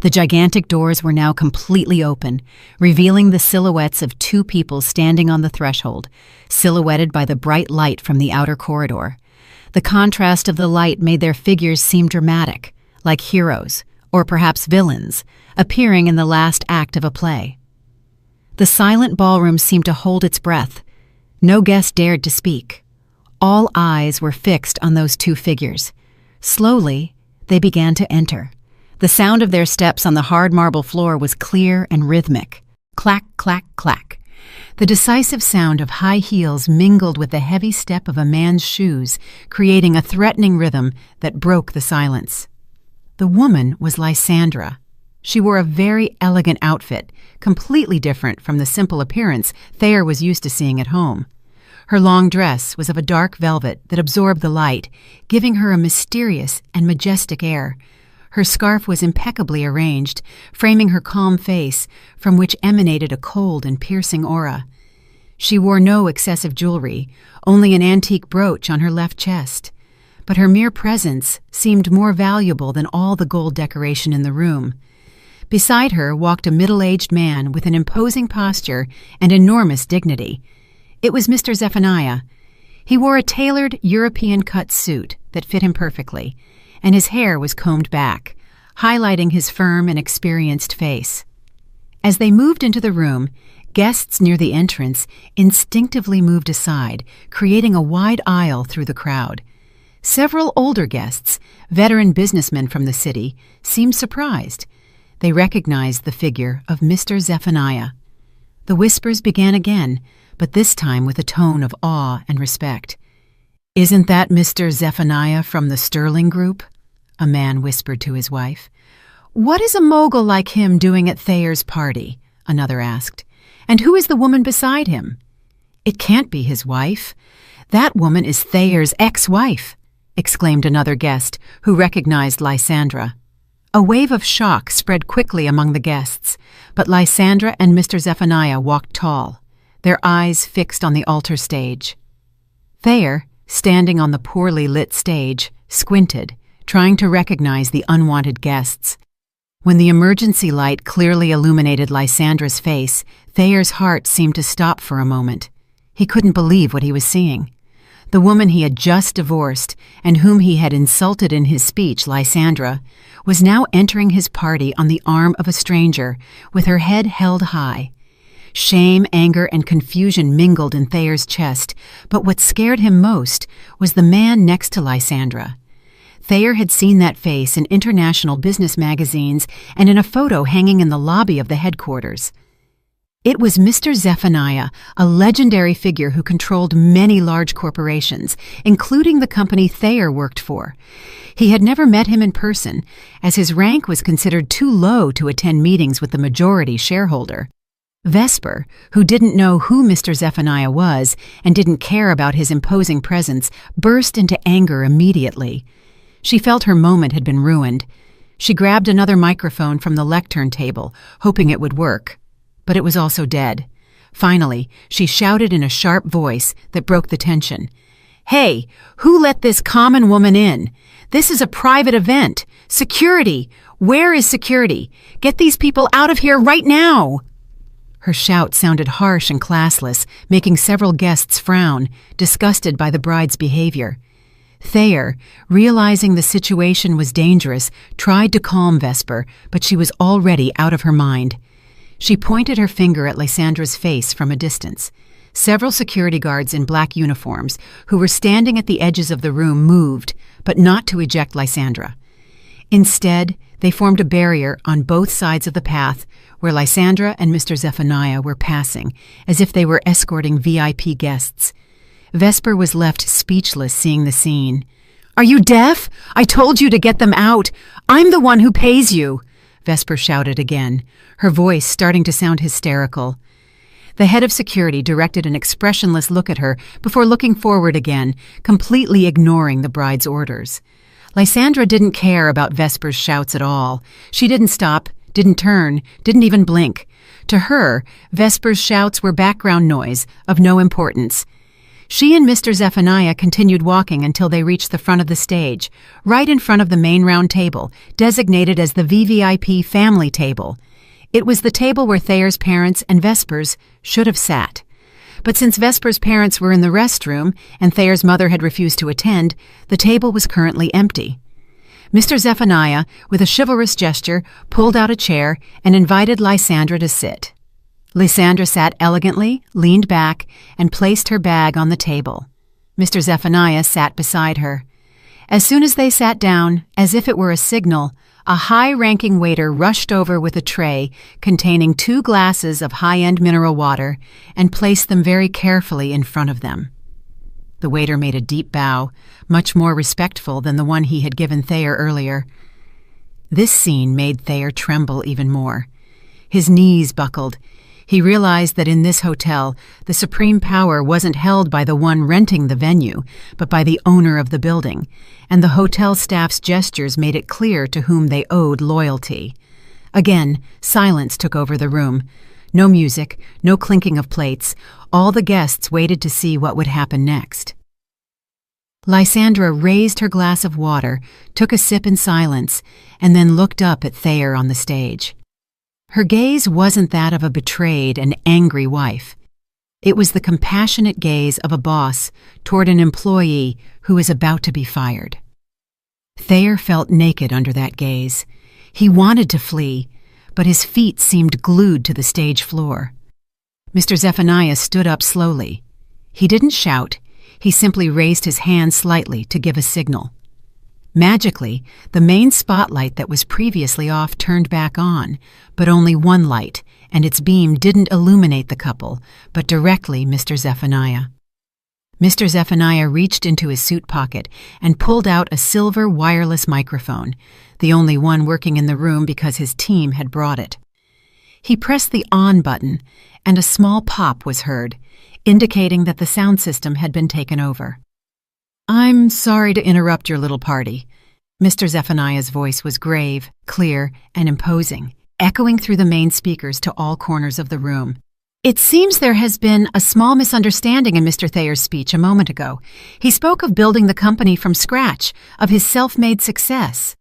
The gigantic doors were now completely open, revealing the silhouettes of two people standing on the threshold, silhouetted by the bright light from the outer corridor. The contrast of the light made their figures seem dramatic, like heroes, or perhaps villains, appearing in the last act of a play. The silent ballroom seemed to hold its breath. No guest dared to speak. All eyes were fixed on those two figures. Slowly, they began to enter. The sound of their steps on the hard marble floor was clear and rhythmic. Clack, clack, clack. The decisive sound of high heels mingled with the heavy step of a man's shoes, creating a threatening rhythm that broke the silence. The woman was Lysandra. She wore a very elegant outfit, completely different from the simple appearance Thayer was used to seeing at home. Her long dress was of a dark velvet that absorbed the light, giving her a mysterious and majestic air. Her scarf was impeccably arranged, framing her calm face, from which emanated a cold and piercing aura. She wore no excessive jewelry, only an antique brooch on her left chest. But her mere presence seemed more valuable than all the gold decoration in the room. Beside her walked a middle-aged man with an imposing posture and enormous dignity. It was Mr. Zephaniah. He wore a tailored European-cut suit that fit him perfectly, and his hair was combed back, highlighting his firm and experienced face. As they moved into the room, guests near the entrance instinctively moved aside, creating a wide aisle through the crowd. Several older guests, veteran businessmen from the city, seemed surprised. They recognized the figure of Mr. Zephaniah. The whispers began again, but this time with a tone of awe and respect. "Isn't that Mr. Zephaniah from the Sterling Group?" a man whispered to his wife. "What is a mogul like him doing at Thayer's party?" another asked. "And who is the woman beside him?" "It can't be his wife. That woman is Thayer's ex-wife," exclaimed another guest who recognized Lysandra. A wave of shock spread quickly among the guests, but Lysandra and Mr. Zephaniah walked tall, their eyes fixed on the altar stage. Thayer, standing on the poorly lit stage, squinted, trying to recognize the unwanted guests. When the emergency light clearly illuminated Lysandra's face, Thayer's heart seemed to stop for a moment. He couldn't believe what he was seeing. The woman he had just divorced, and whom he had insulted in his speech, Lysandra, was now entering his party on the arm of a stranger, with her head held high. Shame, anger, and confusion mingled in Thayer's chest, but what scared him most was the man next to Lysandra. Thayer had seen that face in international business magazines and in a photo hanging in the lobby of the headquarters. It was Mr. Zephaniah, a legendary figure who controlled many large corporations, including the company Thayer worked for. He had never met him in person, as his rank was considered too low to attend meetings with the majority shareholder. Vesper, who didn't know who Mr. Zephaniah was and didn't care about his imposing presence, burst into anger immediately. She felt her moment had been ruined. She grabbed another microphone from the lectern table, hoping it would work. But it was also dead. Finally, she shouted in a sharp voice that broke the tension. "Hey, who let this common woman in? This is a private event. Security! Where is security? Get these people out of here right now!" Her shout sounded harsh and classless, making several guests frown, disgusted by the bride's behavior. Thayer, realizing the situation was dangerous, tried to calm Vesper, but she was already out of her mind. She pointed her finger at Lysandra's face from a distance. Several security guards in black uniforms, who were standing at the edges of the room, moved, but not to eject Lysandra. Instead, they formed a barrier on both sides of the path where Lysandra and Mr. Zephaniah were passing, as if they were escorting VIP guests. Vesper was left speechless seeing the scene. "Are you deaf? I told you to get them out. I'm the one who pays you," Vesper shouted again, her voice starting to sound hysterical. The head of security directed an expressionless look at her before looking forward again, completely ignoring the bride's orders. Lysandra didn't care about Vesper's shouts at all. She didn't stop, didn't turn, didn't even blink. To her, Vesper's shouts were background noise, of no importance. She and Mr. Zephaniah continued walking until they reached the front of the stage, right in front of the main round table, designated as the VVIP family table. It was the table where Thayer's parents and Vesper's should have sat. But since Vesper's parents were in the restroom and Thayer's mother had refused to attend, the table was currently empty. Mr. Zephaniah, with a chivalrous gesture, pulled out a chair and invited Lysandra to sit. Lysandra sat elegantly, leaned back, and placed her bag on the table. Mr. Zephaniah sat beside her. As soon as they sat down, as if it were a signal, a high-ranking waiter rushed over with a tray containing 2 glasses of high-end mineral water and placed them very carefully in front of them. The waiter made a deep bow, much more respectful than the one he had given Thayer earlier. This scene made Thayer tremble even more. His knees buckled. He realized that in this hotel, the supreme power wasn't held by the one renting the venue, but by the owner of the building, and the hotel staff's gestures made it clear to whom they owed loyalty. Again, silence took over the room. No music, no clinking of plates. All the guests waited to see what would happen next. Lysandra raised her glass of water, took a sip in silence, and then looked up at Thayer on the stage. Her gaze wasn't that of a betrayed and angry wife. It was the compassionate gaze of a boss toward an employee who is about to be fired. Thayer felt naked under that gaze. He wanted to flee, but his feet seemed glued to the stage floor. Mr. Zephaniah stood up slowly. He didn't shout. He simply raised his hand slightly to give a signal. Magically, the main spotlight that was previously off turned back on, but only one light, and its beam didn't illuminate the couple, but directly Mr. Zephaniah. Mr. Zephaniah reached into his suit pocket and pulled out a silver wireless microphone, the only one working in the room because his team had brought it. He pressed the on button, and a small pop was heard, indicating that the sound system had been taken over. "I'm sorry to interrupt your little party." Mr. Zephaniah's voice was grave, clear, and imposing, echoing through the main speakers to all corners of the room. "It seems there has been a small misunderstanding in Mr. Thayer's speech a moment ago. He spoke of building the company from scratch, of his self-made success."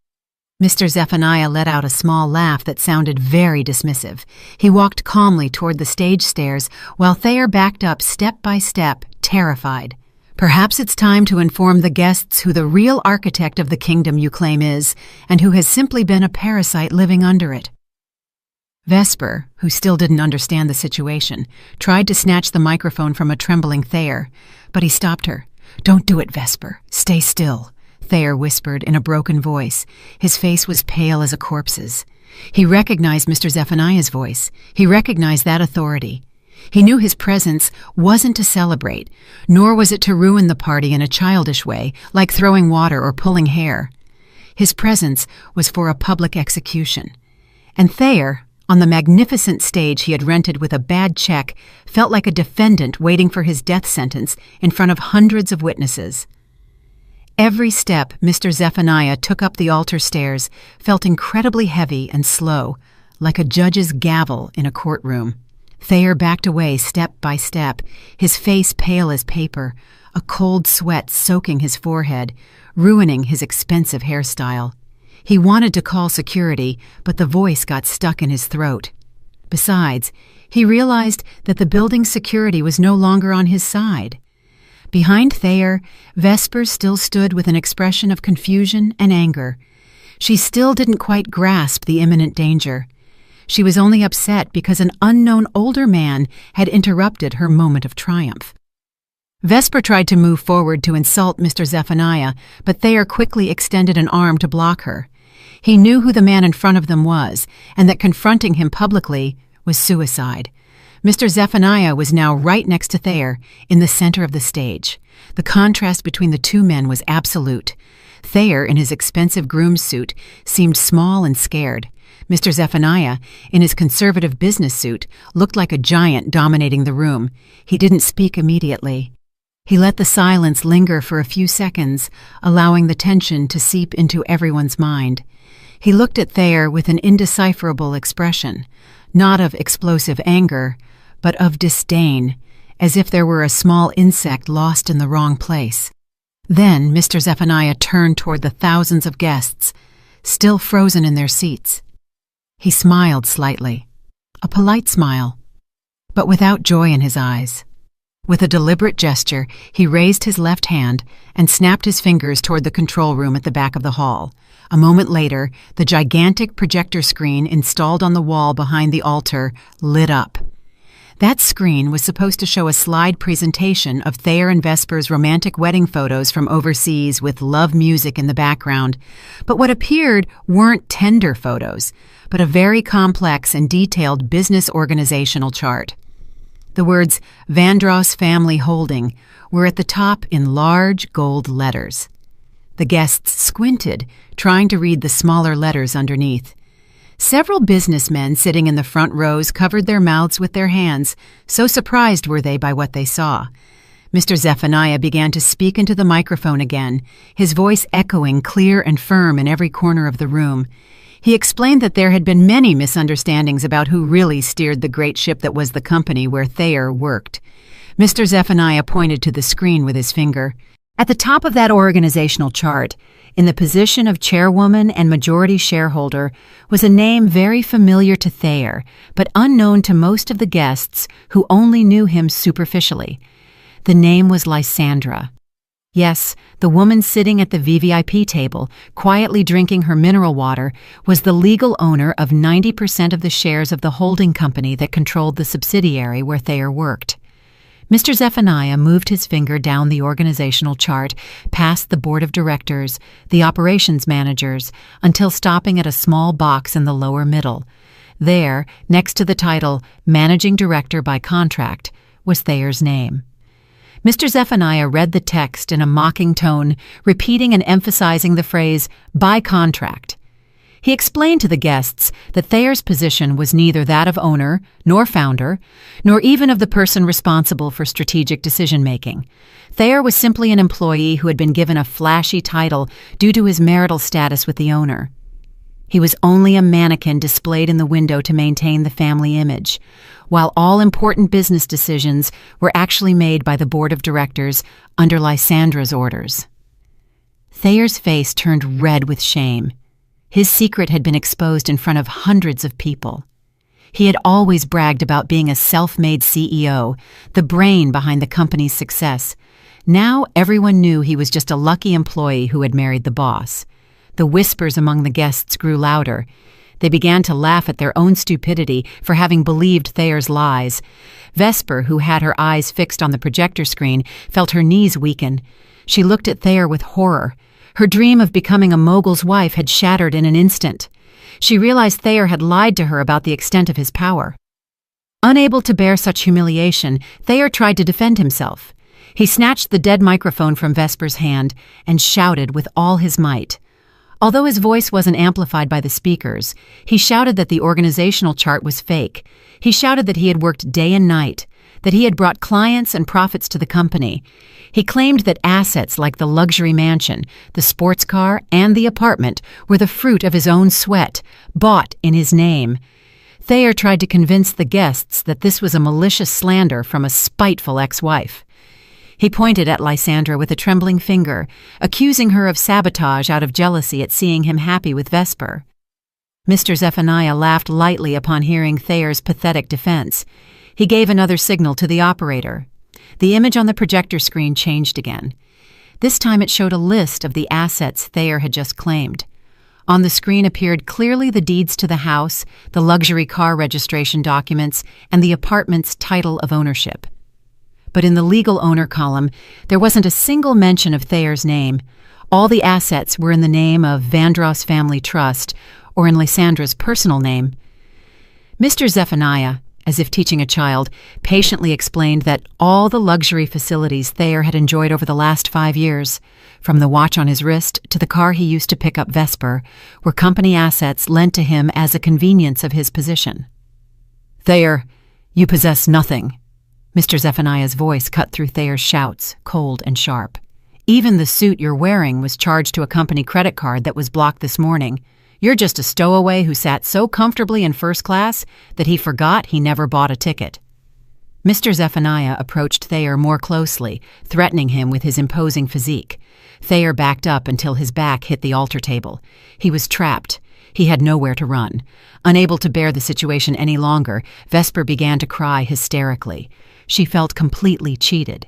Mr. Zephaniah let out a small laugh that sounded very dismissive. He walked calmly toward the stage stairs while Thayer backed up step by step, terrified. "Perhaps it's time to inform the guests who the real architect of the kingdom you claim is, and who has simply been a parasite living under it." Vesper, who still didn't understand the situation, tried to snatch the microphone from a trembling Thayer, but he stopped her. "Don't do it, Vesper. Stay still," Thayer whispered in a broken voice. His face was pale as a corpse's. He recognized Mr. Zephaniah's voice. He recognized that authority. He knew his presence wasn't to celebrate, nor was it to ruin the party in a childish way, like throwing water or pulling hair. His presence was for a public execution. And Thayer, on the magnificent stage he had rented with a bad check, felt like a defendant waiting for his death sentence in front of hundreds of witnesses. Every step Mr. Zephaniah took up the altar stairs felt incredibly heavy and slow, like a judge's gavel in a courtroom. Thayer backed away step by step, his face pale as paper, a cold sweat soaking his forehead, ruining his expensive hairstyle. He wanted to call security, but the voice got stuck in his throat. Besides, he realized that the building's security was no longer on his side. Behind Thayer, Vesper still stood with an expression of confusion and anger. She still didn't quite grasp the imminent danger. She was only upset because an unknown older man had interrupted her moment of triumph. Vesper tried to move forward to insult Mr. Zephaniah, but Thayer quickly extended an arm to block her. He knew who the man in front of them was, and that confronting him publicly was suicide. Mr. Zephaniah was now right next to Thayer, in the center of the stage. The contrast between the two men was absolute. Thayer, in his expensive groom's suit, seemed small and scared. Mr. Zephaniah, in his conservative business suit, looked like a giant dominating the room. He didn't speak immediately. He let the silence linger for a few seconds, allowing the tension to seep into everyone's mind. He looked at Thayer with an indecipherable expression, not of explosive anger, but of disdain, as if there were a small insect lost in the wrong place. Then Mr. Zephaniah turned toward the thousands of guests, still frozen in their seats. He smiled slightly, a polite smile, but without joy in his eyes. With a deliberate gesture, he raised his left hand and snapped his fingers toward the control room at the back of the hall. A moment later, the gigantic projector screen installed on the wall behind the altar lit up. That screen was supposed to show a slide presentation of Thayer and Vesper's romantic wedding photos from overseas with love music in the background. But what appeared weren't tender photos, but a very complex and detailed business organizational chart. The words Vandross Family Holding were at the top in large gold letters. The guests squinted, trying to read the smaller letters underneath. Several businessmen sitting in the front rows covered their mouths with their hands, so surprised were they by what they saw. Mr. Zephaniah began to speak into the microphone again, his voice echoing clear and firm in every corner of the room. He explained that there had been many misunderstandings about who really steered the great ship that was the company where Thayer worked. Mr. Zephaniah pointed to the screen with his finger. At the top of that organizational chart, in the position of chairwoman and majority shareholder, was a name very familiar to Thayer, but unknown to most of the guests who only knew him superficially. The name was Lysandra. Yes, the woman sitting at the VVIP table, quietly drinking her mineral water, was the legal owner of 90% of the shares of the holding company that controlled the subsidiary where Thayer worked. Mr. Zephaniah moved his finger down the organizational chart, past the board of directors, the operations managers, until stopping at a small box in the lower middle. There, next to the title, Managing Director by Contract, was Thayer's name. Mr. Zephaniah read the text in a mocking tone, repeating and emphasizing the phrase, by contract. He explained to the guests that Thayer's position was neither that of owner, nor founder, nor even of the person responsible for strategic decision-making. Thayer was simply an employee who had been given a flashy title due to his marital status with the owner. He was only a mannequin displayed in the window to maintain the family image, while all important business decisions were actually made by the board of directors under Lysandra's orders. Thayer's face turned red with shame. His secret had been exposed in front of hundreds of people. He had always bragged about being a self-made CEO, the brain behind the company's success. Now everyone knew he was just a lucky employee who had married the boss. The whispers among the guests grew louder. They began to laugh at their own stupidity for having believed Thayer's lies. Vesper, who had her eyes fixed on the projector screen, felt her knees weaken. She looked at Thayer with horror. Her dream of becoming a mogul's wife had shattered in an instant. She realized Thayer had lied to her about the extent of his power. Unable to bear such humiliation, Thayer tried to defend himself. He snatched the dead microphone from Vesper's hand and shouted with all his might. Although his voice wasn't amplified by the speakers, he shouted that the organizational chart was fake. He shouted that he had worked day and night, that he had brought clients and profits to the company. He claimed that assets like the luxury mansion, the sports car, and the apartment were the fruit of his own sweat, bought in his name. Thayer tried to convince the guests that this was a malicious slander from a spiteful ex-wife. He pointed at Lysandra with a trembling finger, accusing her of sabotage out of jealousy at seeing him happy with Vesper. Mr. Zephaniah laughed lightly upon hearing Thayer's pathetic defense. He gave another signal to the operator. The image on the projector screen changed again. This time it showed a list of the assets Thayer had just claimed. On the screen appeared clearly the deeds to the house, the luxury car registration documents, and the apartment's title of ownership. But in the legal owner column, there wasn't a single mention of Thayer's name. All the assets were in the name of Vandross Family Trust, or in Lysandra's personal name. Mr. Zephaniah, as if teaching a child, patiently explained that all the luxury facilities Thayer had enjoyed over the last 5 years, from the watch on his wrist to the car he used to pick up Vesper, were company assets lent to him as a convenience of his position. "Thayer, you possess nothing." Mr. Zephaniah's voice cut through Thayer's shouts, cold and sharp. "Even the suit you're wearing was charged to a company credit card that was blocked this morning. You're just a stowaway who sat so comfortably in first class that he forgot he never bought a ticket." Mr. Zephaniah approached Thayer more closely, threatening him with his imposing physique. Thayer backed up until his back hit the altar table. He was trapped. He had nowhere to run. Unable to bear the situation any longer, Vesper began to cry hysterically. She felt completely cheated.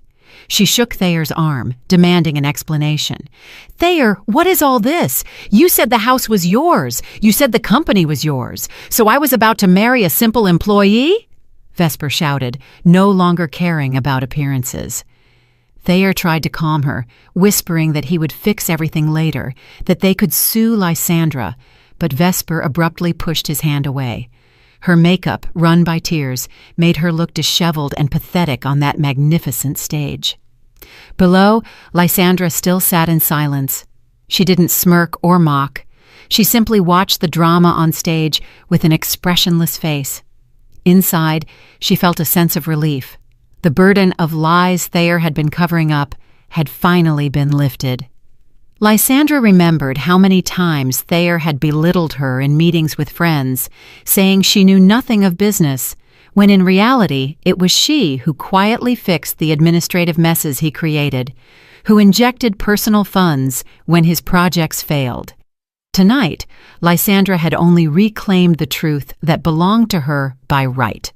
She shook Thayer's arm, demanding an explanation. "Thayer, what is all this? You said the house was yours. You said the company was yours. So I was about to marry a simple employee?" Vesper shouted, no longer caring about appearances. Thayer tried to calm her, whispering that he would fix everything later, that they could sue Lysandra, but Vesper abruptly pushed his hand away. Her makeup, run by tears, made her look disheveled and pathetic on that magnificent stage. Below, Lysandra still sat in silence. She didn't smirk or mock. She simply watched the drama on stage with an expressionless face. Inside, she felt a sense of relief. The burden of lies Thayer had been covering up had finally been lifted. Lysandra remembered how many times Thayer had belittled her in meetings with friends, saying she knew nothing of business, when in reality it was she who quietly fixed the administrative messes he created, who injected personal funds when his projects failed. Tonight, Lysandra had only reclaimed the truth that belonged to her by right.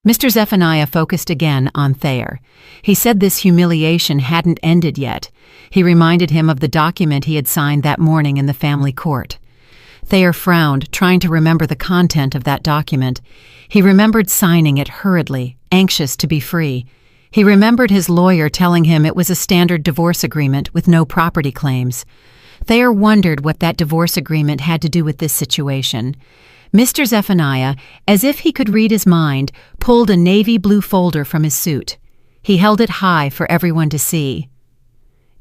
Mr. Zephaniah focused again on Thayer. He said this humiliation hadn't ended yet. He reminded him of the document he had signed that morning in the family court. Thayer frowned, trying to remember the content of that document. He remembered signing it hurriedly, anxious to be free. He remembered his lawyer telling him it was a standard divorce agreement with no property claims. Thayer wondered what that divorce agreement had to do with this situation. Mr. Zephaniah, as if he could read his mind, pulled a navy blue folder from his suit. He held it high for everyone to see.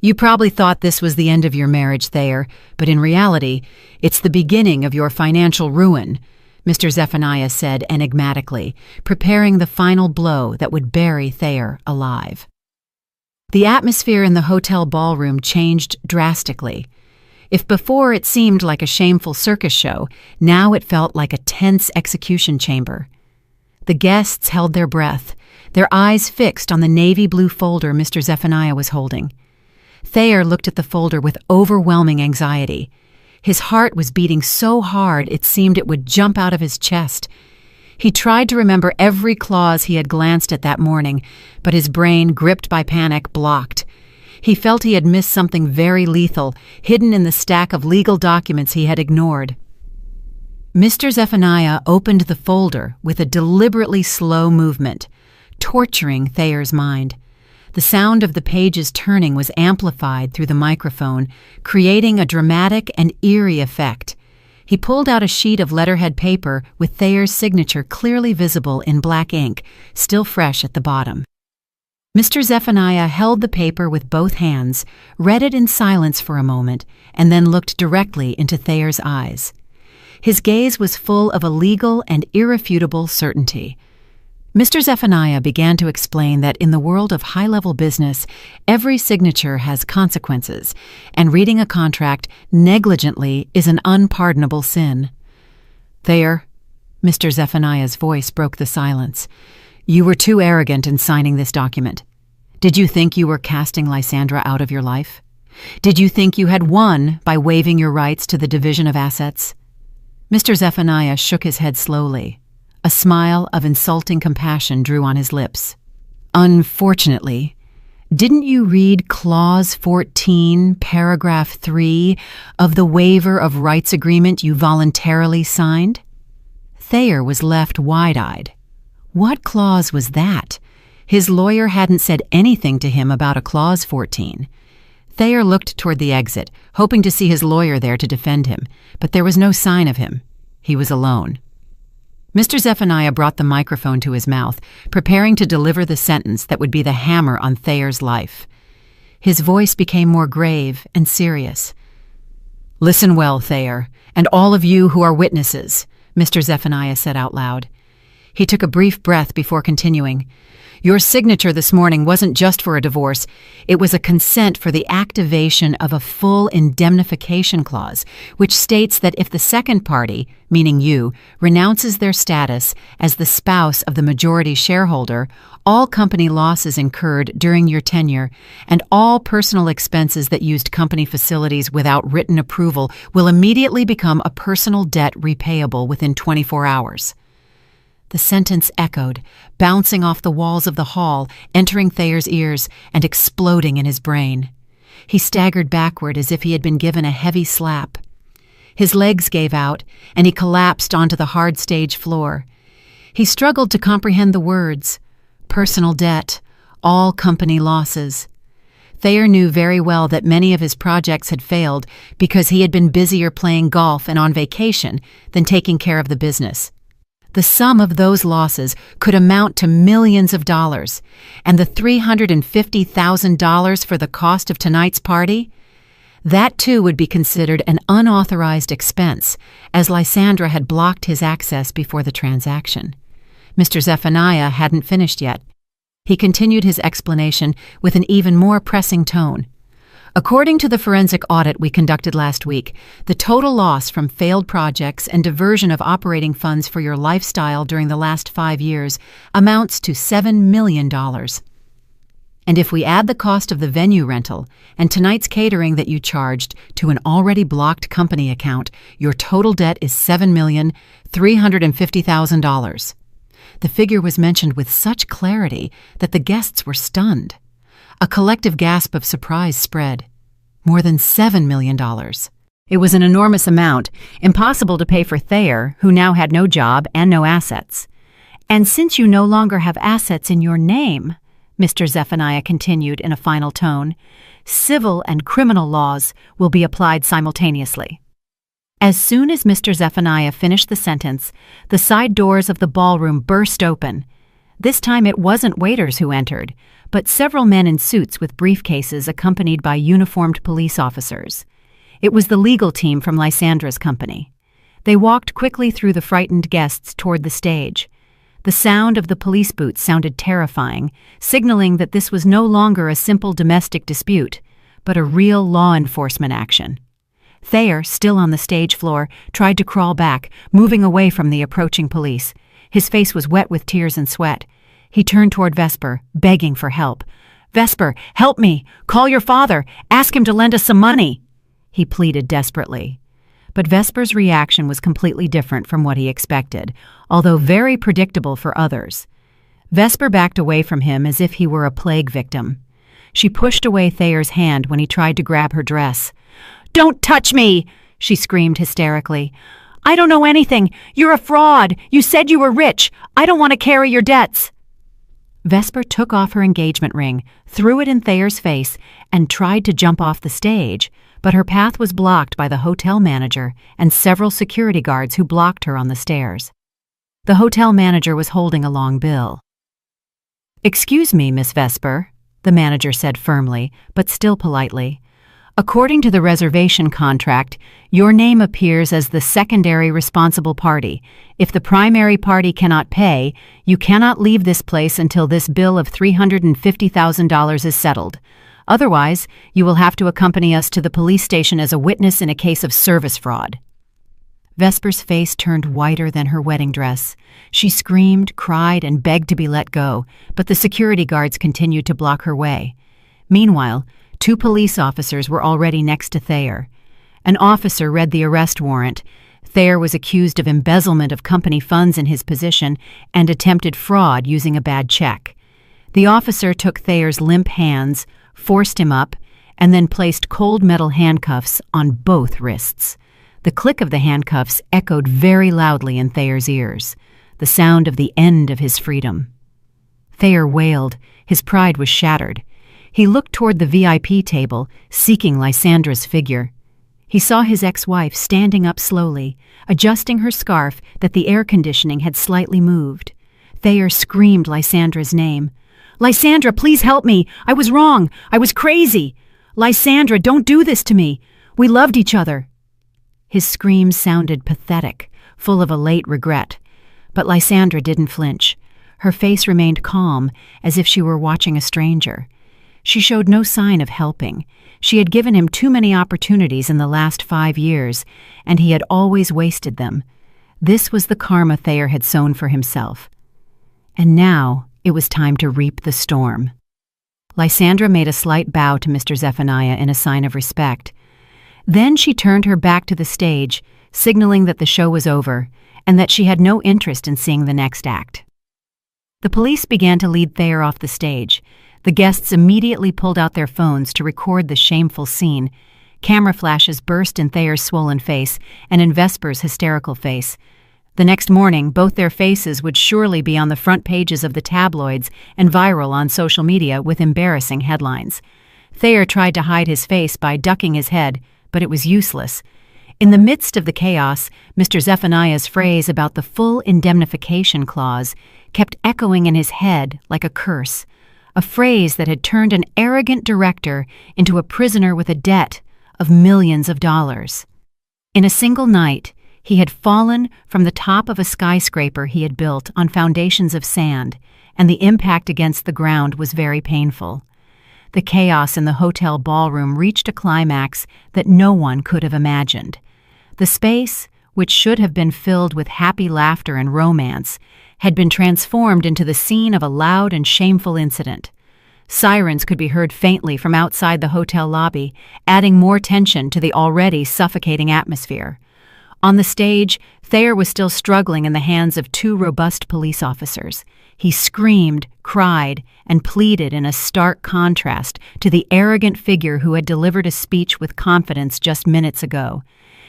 "You probably thought this was the end of your marriage, Thayer, but in reality, it's the beginning of your financial ruin," Mr. Zephaniah said enigmatically, preparing the final blow that would bury Thayer alive. The atmosphere in the hotel ballroom changed drastically. If before it seemed like a shameful circus show, now it felt like a tense execution chamber. The guests held their breath, their eyes fixed on the navy blue folder Mr. Zephaniah was holding. Thayer looked at the folder with overwhelming anxiety. His heart was beating so hard it seemed it would jump out of his chest. He tried to remember every clause he had glanced at that morning, but his brain, gripped by panic, blocked. He felt he had missed something very lethal, hidden in the stack of legal documents he had ignored. Mr. Zephaniah opened the folder with a deliberately slow movement, torturing Thayer's mind. The sound of the pages turning was amplified through the microphone, creating a dramatic and eerie effect. He pulled out a sheet of letterhead paper with Thayer's signature clearly visible in black ink, still fresh at the bottom. Mr. Zephaniah held the paper with both hands, read it in silence for a moment, and then looked directly into Thayer's eyes. His gaze was full of a legal and irrefutable certainty. Mr. Zephaniah began to explain that in the world of high-level business, every signature has consequences, and reading a contract negligently is an unpardonable sin. "Thayer," Mr. Zephaniah's voice broke the silence, "you were too arrogant in signing this document. Did you think you were casting Lysandra out of your life? Did you think you had won by waiving your rights to the division of assets?" Mr. Zephaniah shook his head slowly. A smile of insulting compassion drew on his lips. Unfortunately, didn't you read Clause 14, Paragraph 3 of the waiver of rights agreement you voluntarily signed? Thayer was left wide-eyed. What clause was that? His lawyer hadn't said anything to him about a Clause 14. Thayer looked toward the exit, hoping to see his lawyer there to defend him, but there was no sign of him. He was alone. Mr. Zephaniah brought the microphone to his mouth, preparing to deliver the sentence that would be the hammer on Thayer's life. His voice became more grave and serious. "Listen well, Thayer, and all of you who are witnesses," Mr. Zephaniah said out loud. He took a brief breath before continuing. "Your signature this morning wasn't just for a divorce. It was a consent for the activation of a full indemnification clause, which states that if the second party, meaning you, renounces their status as the spouse of the majority shareholder, all company losses incurred during your tenure and all personal expenses that used company facilities without written approval will immediately become a personal debt repayable within 24 hours. The sentence echoed, bouncing off the walls of the hall, entering Thayer's ears and exploding in his brain. He staggered backward as if he had been given a heavy slap. His legs gave out, and he collapsed onto the hard stage floor. He struggled to comprehend the words. Personal debt, all company losses. Thayer knew very well that many of his projects had failed because he had been busier playing golf and on vacation than taking care of the business. The sum of those losses could amount to millions of dollars, and the $350,000 for the cost of tonight's party? That too would be considered an unauthorized expense, as Lysandra had blocked his access before the transaction. Mr. Zephaniah hadn't finished yet. He continued his explanation with an even more pressing tone. According to the forensic audit we conducted last week, the total loss from failed projects and diversion of operating funds for your lifestyle during the last 5 years amounts to $7 million. And if we add the cost of the venue rental and tonight's catering that you charged to an already blocked company account, your total debt is $7,350,000. The figure was mentioned with such clarity that the guests were stunned. A collective gasp of surprise spread. More than $7 million. It was an enormous amount, impossible to pay for Thayer, who now had no job and no assets. And since you no longer have assets in your name, Mr. Zephaniah continued in a final tone, civil and criminal laws will be applied simultaneously. As soon as Mr. Zephaniah finished the sentence, the side doors of the ballroom burst open. This time it wasn't waiters who entered, but several men in suits with briefcases accompanied by uniformed police officers. It was the legal team from Lysandra's company. They walked quickly through the frightened guests toward the stage. The sound of the police boots sounded terrifying, signaling that this was no longer a simple domestic dispute, but a real law enforcement action. Thayer, still on the stage floor, tried to crawl back, moving away from the approaching police. His face was wet with tears and sweat. He turned toward Vesper, begging for help. "Vesper, help me! Call your father! Ask him to lend us some money!" He pleaded desperately. But Vesper's reaction was completely different from what he expected, although very predictable for others. Vesper backed away from him as if he were a plague victim. She pushed away Thayer's hand when he tried to grab her dress. "Don't touch me!" she screamed hysterically. "I don't know anything. You're a fraud. You said you were rich. I don't want to carry your debts." Vesper took off her engagement ring, threw it in Thayer's face, and tried to jump off the stage, but her path was blocked by the hotel manager and several security guards who blocked her on the stairs. The hotel manager was holding a long bill. "Excuse me, Miss Vesper," the manager said firmly, but still politely. "According to the reservation contract, your name appears as the secondary responsible party. If the primary party cannot pay, you cannot leave this place until this bill of $350,000 is settled. Otherwise, you will have to accompany us to the police station as a witness in a case of service fraud." Vesper's face turned whiter than her wedding dress. She screamed, cried, and begged to be let go, but the security guards continued to block her way. Meanwhile, 2 police officers were already next to Thayer. An officer read the arrest warrant. Thayer was accused of embezzlement of company funds in his position and attempted fraud using a bad check. The officer took Thayer's limp hands, forced him up, and then placed cold metal handcuffs on both wrists. The click of the handcuffs echoed very loudly in Thayer's ears, the sound of the end of his freedom. Thayer wailed. His pride was shattered. He looked toward the VIP table, seeking Lysandra's figure. He saw his ex-wife standing up slowly, adjusting her scarf that the air conditioning had slightly moved. Thayer screamed Lysandra's name. "Lysandra, please help me! I was wrong! I was crazy! Lysandra, don't do this to me! We loved each other!" His screams sounded pathetic, full of a late regret. But Lysandra didn't flinch. Her face remained calm, as if she were watching a stranger. She showed no sign of helping. She had given him too many opportunities in the last 5 years, and he had always wasted them. This was the karma Thayer had sown for himself. And now it was time to reap the storm. Lysandra made a slight bow to Mr. Zephaniah in a sign of respect. Then she turned her back to the stage, signaling that the show was over, and that she had no interest in seeing the next act. The police began to lead Thayer off the stage. The guests immediately pulled out their phones to record the shameful scene. Camera flashes burst in Thayer's swollen face and in Vesper's hysterical face. The next morning, both their faces would surely be on the front pages of the tabloids and viral on social media with embarrassing headlines. Thayer tried to hide his face by ducking his head, but it was useless. In the midst of the chaos, Mr. Zephaniah's phrase about the full indemnification clause kept echoing in his head like a curse, a phrase that had turned an arrogant director into a prisoner with a debt of millions of dollars. In a single night, he had fallen from the top of a skyscraper he had built on foundations of sand, and the impact against the ground was very painful. The chaos in the hotel ballroom reached a climax that no one could have imagined. The space, which should have been filled with happy laughter and romance, had been transformed into the scene of a loud and shameful incident. Sirens could be heard faintly from outside the hotel lobby, adding more tension to the already suffocating atmosphere. On the stage, Thayer was still struggling in the hands of 2 robust police officers. He screamed, cried, and pleaded in a stark contrast to the arrogant figure who had delivered a speech with confidence just minutes ago.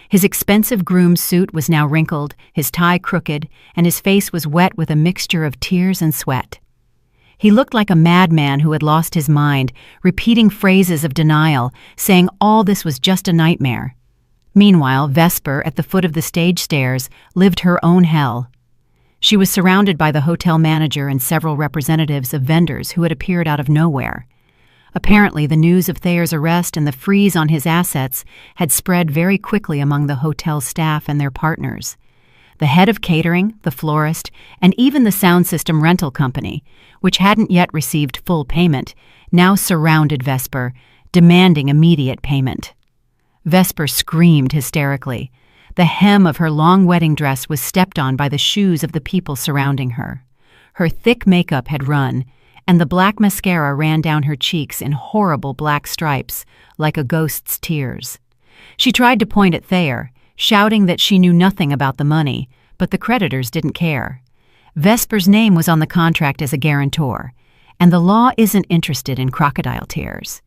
His expensive groom suit was now wrinkled, his tie crooked, and his face was wet with a mixture of tears and sweat. He looked like a madman who had lost his mind, repeating phrases of denial, saying all this was just a nightmare. Meanwhile, Vesper, at the foot of the stage stairs, lived her own hell. She was surrounded by the hotel manager and several representatives of vendors who had appeared out of nowhere. Apparently, the news of Thayer's arrest and the freeze on his assets had spread very quickly among the hotel staff and their partners. The head of catering, the florist, and even the sound system rental company, which hadn't yet received full payment, now surrounded Vesper, demanding immediate payment. Vesper screamed hysterically. The hem of her long wedding dress was stepped on by the shoes of the people surrounding her. Her thick makeup had run, and the black mascara ran down her cheeks in horrible black stripes, like a ghost's tears. She tried to point at Thayer, shouting that she knew nothing about the money, but the creditors didn't care. Vesper's name was on the contract as a guarantor, and the law isn't interested in crocodile tears.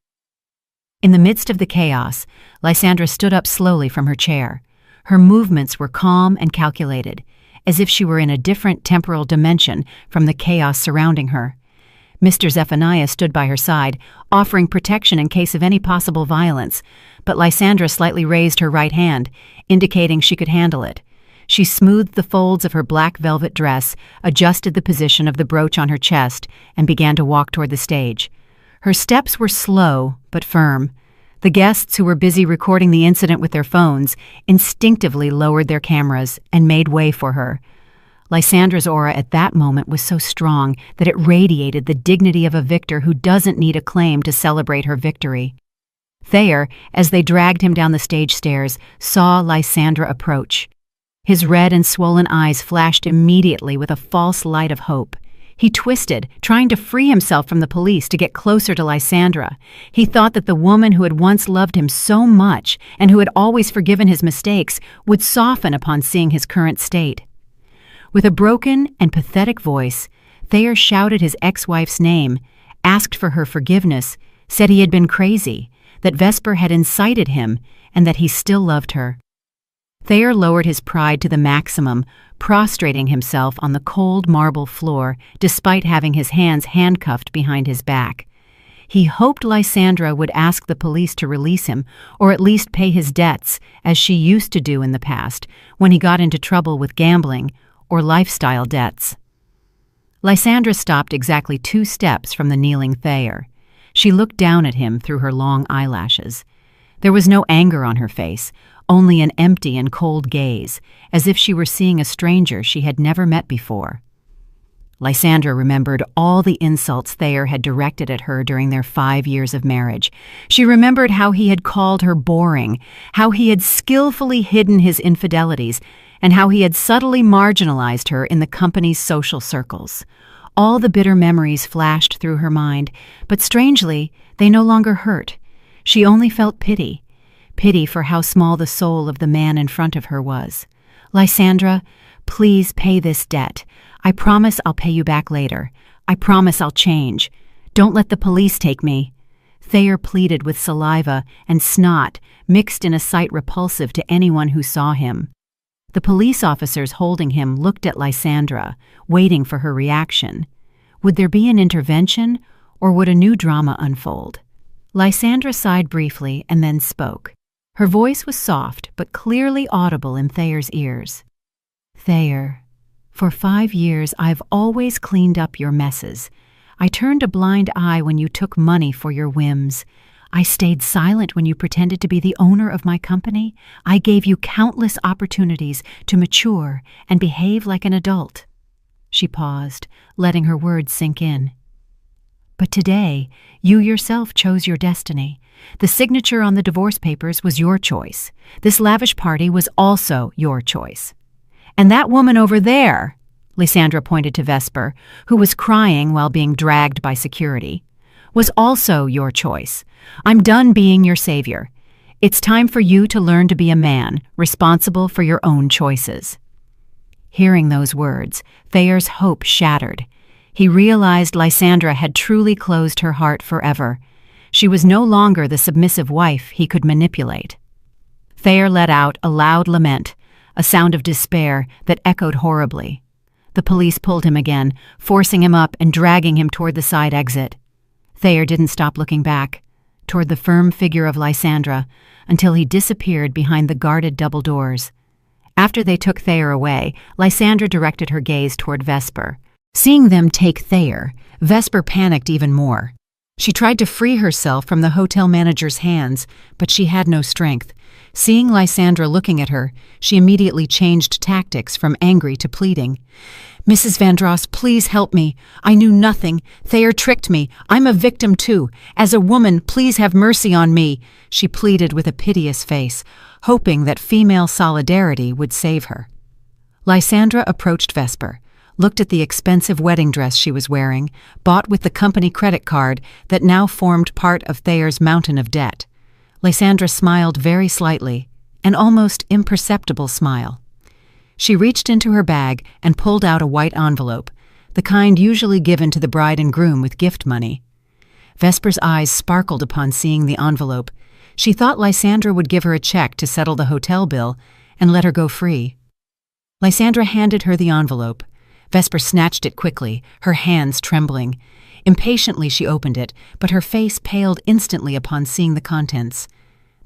In the midst of the chaos, Lysandra stood up slowly from her chair. Her movements were calm and calculated, as if she were in a different temporal dimension from the chaos surrounding her. Mr. Zephaniah stood by her side, offering protection in case of any possible violence, but Lysandra slightly raised her right hand, indicating she could handle it. She smoothed the folds of her black velvet dress, adjusted the position of the brooch on her chest, and began to walk toward the stage. Her steps were slow but firm. The guests, who were busy recording the incident with their phones, instinctively lowered their cameras and made way for her. Lysandra's aura at that moment was so strong that it radiated the dignity of a victor who doesn't need a claim to celebrate her victory. Thayer, as they dragged him down the stage stairs, saw Lysandra approach. His red and swollen eyes flashed immediately with a false light of hope. He twisted, trying to free himself from the police to get closer to Lysandra. He thought that the woman who had once loved him so much and who had always forgiven his mistakes would soften upon seeing his current state. With a broken and pathetic voice, Thayer shouted his ex-wife's name, asked for her forgiveness, said he had been crazy, that Vesper had incited him, and that he still loved her. Thayer lowered his pride to the maximum, prostrating himself on the cold marble floor despite having his hands handcuffed behind his back. He hoped Lysandra would ask the police to release him, or at least pay his debts, as she used to do in the past, when he got into trouble with gambling or lifestyle debts. Lysandra stopped exactly 2 steps from the kneeling Thayer. She looked down at him through her long eyelashes. There was no anger on her face, only an empty and cold gaze, as if she were seeing a stranger she had never met before. Lysandra remembered all the insults Thayer had directed at her during their 5 years of marriage. She remembered how he had called her boring, how he had skillfully hidden his infidelities, and how he had subtly marginalized her in the company's social circles. All the bitter memories flashed through her mind, but strangely, they no longer hurt. She only felt pity. Pity for how small the soul of the man in front of her was. "Lysandra, please pay this debt. I promise I'll pay you back later. I promise I'll change. Don't let the police take me." Thayer pleaded with saliva and snot mixed in a sight repulsive to anyone who saw him. The police officers holding him looked at Lysandra, waiting for her reaction. Would there be an intervention, or would a new drama unfold? Lysandra sighed briefly and then spoke. Her voice was soft but clearly audible in Thayer's ears. "Thayer, for 5 years I've always cleaned up your messes. I turned a blind eye when you took money for your whims. I stayed silent when you pretended to be the owner of my company. I gave you countless opportunities to mature and behave like an adult." She paused, letting her words sink in. "But today, you yourself chose your destiny. The signature on the divorce papers was your choice. This lavish party was also your choice. And that woman over there," Lysandra pointed to Vesper, who was crying while being dragged by security, "was also your choice. I'm done being your savior. It's time for you to learn to be a man, responsible for your own choices." Hearing those words, Thayer's hope shattered. He realized Lysandra had truly closed her heart forever. She was no longer the submissive wife he could manipulate. Thayer let out a loud lament, a sound of despair that echoed horribly. The police pulled him again, forcing him up and dragging him toward the side exit. Thayer didn't stop looking back, toward the firm figure of Lysandra, until he disappeared behind the guarded double doors. After they took Thayer away, Lysandra directed her gaze toward Vesper. Seeing them take Thayer, Vesper panicked even more. She tried to free herself from the hotel manager's hands, but she had no strength. Seeing Lysandra looking at her, she immediately changed tactics from angry to pleading. "Mrs. Vandross, please help me. I knew nothing. Thayer tricked me. I'm a victim too. As a woman, please have mercy on me," she pleaded with a piteous face, hoping that female solidarity would save her. Lysandra approached Vesper, looked at the expensive wedding dress she was wearing, bought with the company credit card that now formed part of Thayer's mountain of debt. Lysandra smiled very slightly, an almost imperceptible smile. She reached into her bag and pulled out a white envelope, the kind usually given to the bride and groom with gift money. Vesper's eyes sparkled upon seeing the envelope. She thought Lysandra would give her a check to settle the hotel bill and let her go free. Lysandra handed her the envelope. Vesper snatched it quickly, her hands trembling. Impatiently she opened it, but her face paled instantly upon seeing the contents.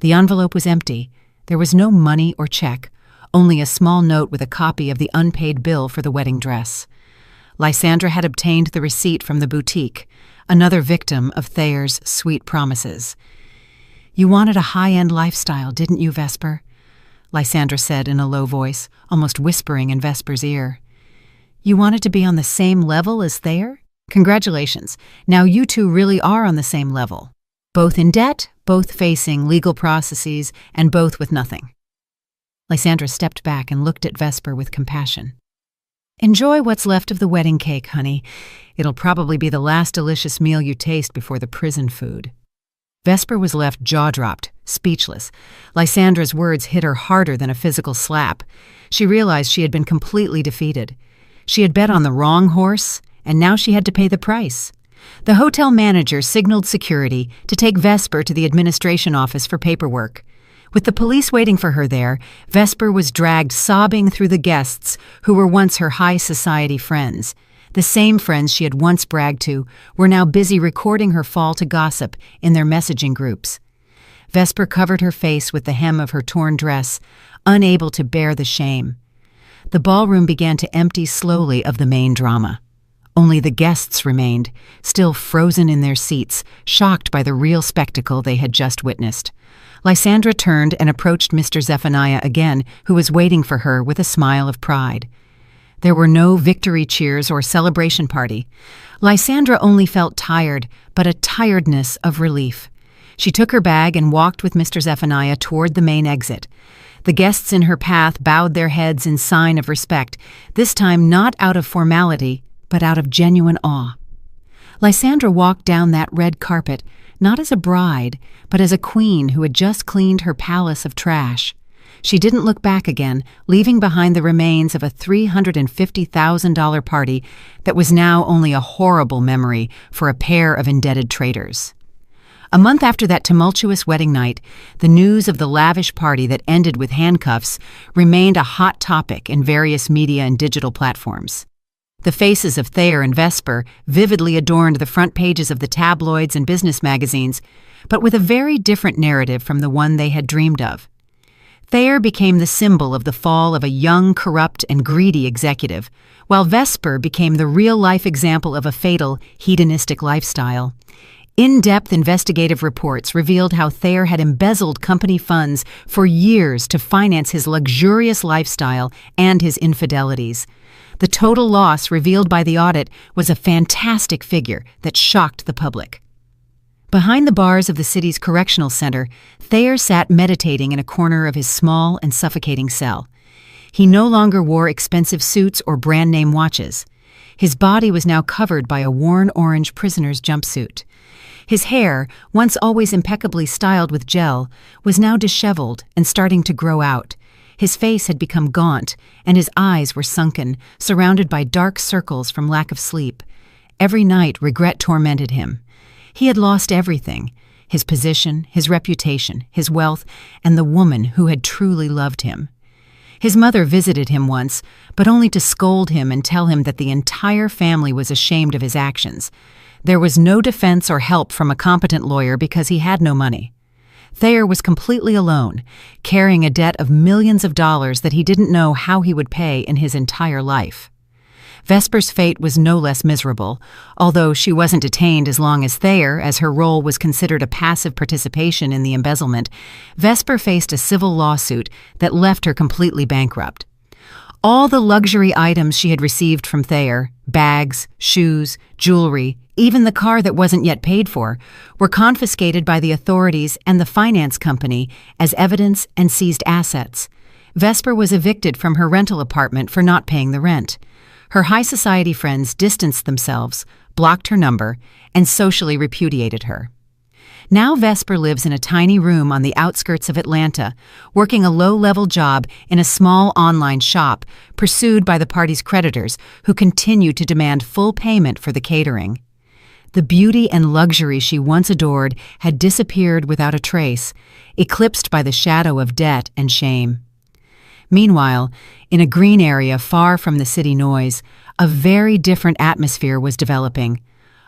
The envelope was empty. There was no money or check, only a small note with a copy of the unpaid bill for the wedding dress. Lysandra had obtained the receipt from the boutique, another victim of Thayer's sweet promises. "You wanted a high-end lifestyle, didn't you, Vesper?" Lysandra said in a low voice, almost whispering in Vesper's ear. "You wanted to be on the same level as Thayer? Congratulations. Now you two really are on the same level. Both in debt, both facing legal processes, and both with nothing." Lysandra stepped back and looked at Vesper with compassion. "Enjoy what's left of the wedding cake, honey. It'll probably be the last delicious meal you taste before the prison food." Vesper was left jaw-dropped, speechless. Lysandra's words hit her harder than a physical slap. She realized she had been completely defeated. She had bet on the wrong horse, and now she had to pay the price. The hotel manager signaled security to take Vesper to the administration office for paperwork. With the police waiting for her there, Vesper was dragged sobbing through the guests who were once her high society friends. The same friends she had once bragged to were now busy recording her fall to gossip in their messaging groups. Vesper covered her face with the hem of her torn dress, unable to bear the shame. The ballroom began to empty slowly of the main drama. Only the guests remained, still frozen in their seats, shocked by the real spectacle they had just witnessed. Lysandra turned and approached Mr. Zephaniah again, who was waiting for her with a smile of pride. There were no victory cheers or celebration party. Lysandra only felt tired, but a tiredness of relief. She took her bag and walked with Mr. Zephaniah toward the main exit. The guests in her path bowed their heads in sign of respect, this time not out of formality, but out of genuine awe. Lysandra walked down that red carpet, not as a bride, but as a queen who had just cleaned her palace of trash. She didn't look back again, leaving behind the remains of a $350,000 party that was now only a horrible memory for a pair of indebted traitors. A month after that tumultuous wedding night, the news of the lavish party that ended with handcuffs remained a hot topic in various media and digital platforms. The faces of Thayer and Vesper vividly adorned the front pages of the tabloids and business magazines, but with a very different narrative from the one they had dreamed of. Thayer became the symbol of the fall of a young, corrupt, and greedy executive, while Vesper became the real-life example of a fatal, hedonistic lifestyle. In-depth investigative reports revealed how Thayer had embezzled company funds for years to finance his luxurious lifestyle and his infidelities. The total loss revealed by the audit was a fantastic figure that shocked the public. Behind the bars of the city's correctional center, Thayer sat meditating in a corner of his small and suffocating cell. He no longer wore expensive suits or brand-name watches. His body was now covered by a worn orange prisoner's jumpsuit. His hair, once always impeccably styled with gel, was now disheveled and starting to grow out. His face had become gaunt, and his eyes were sunken, surrounded by dark circles from lack of sleep. Every night regret tormented him. He had lost everything: his position, his reputation, his wealth, and the woman who had truly loved him. His mother visited him once, but only to scold him and tell him that the entire family was ashamed of his actions. There was no defense or help from a competent lawyer because he had no money. Thayer was completely alone, carrying a debt of millions of dollars that he didn't know how he would pay in his entire life. Vesper's fate was no less miserable, although she wasn't detained as long as Thayer, as her role was considered a passive participation in the embezzlement. Vesper faced a civil lawsuit that left her completely bankrupt. All the luxury items she had received from Thayer, bags, shoes, jewelry, even the car that wasn't yet paid for, were confiscated by the authorities and the finance company as evidence and seized assets. Vesper was evicted from her rental apartment for not paying the rent. Her high society friends distanced themselves, blocked her number, and socially repudiated her. Now Vesper lives in a tiny room on the outskirts of Atlanta, working a low-level job in a small online shop, pursued by the party's creditors, who continue to demand full payment for the catering. The beauty and luxury she once adored had disappeared without a trace, eclipsed by the shadow of debt and shame. Meanwhile, in a green area far from the city noise, a very different atmosphere was developing.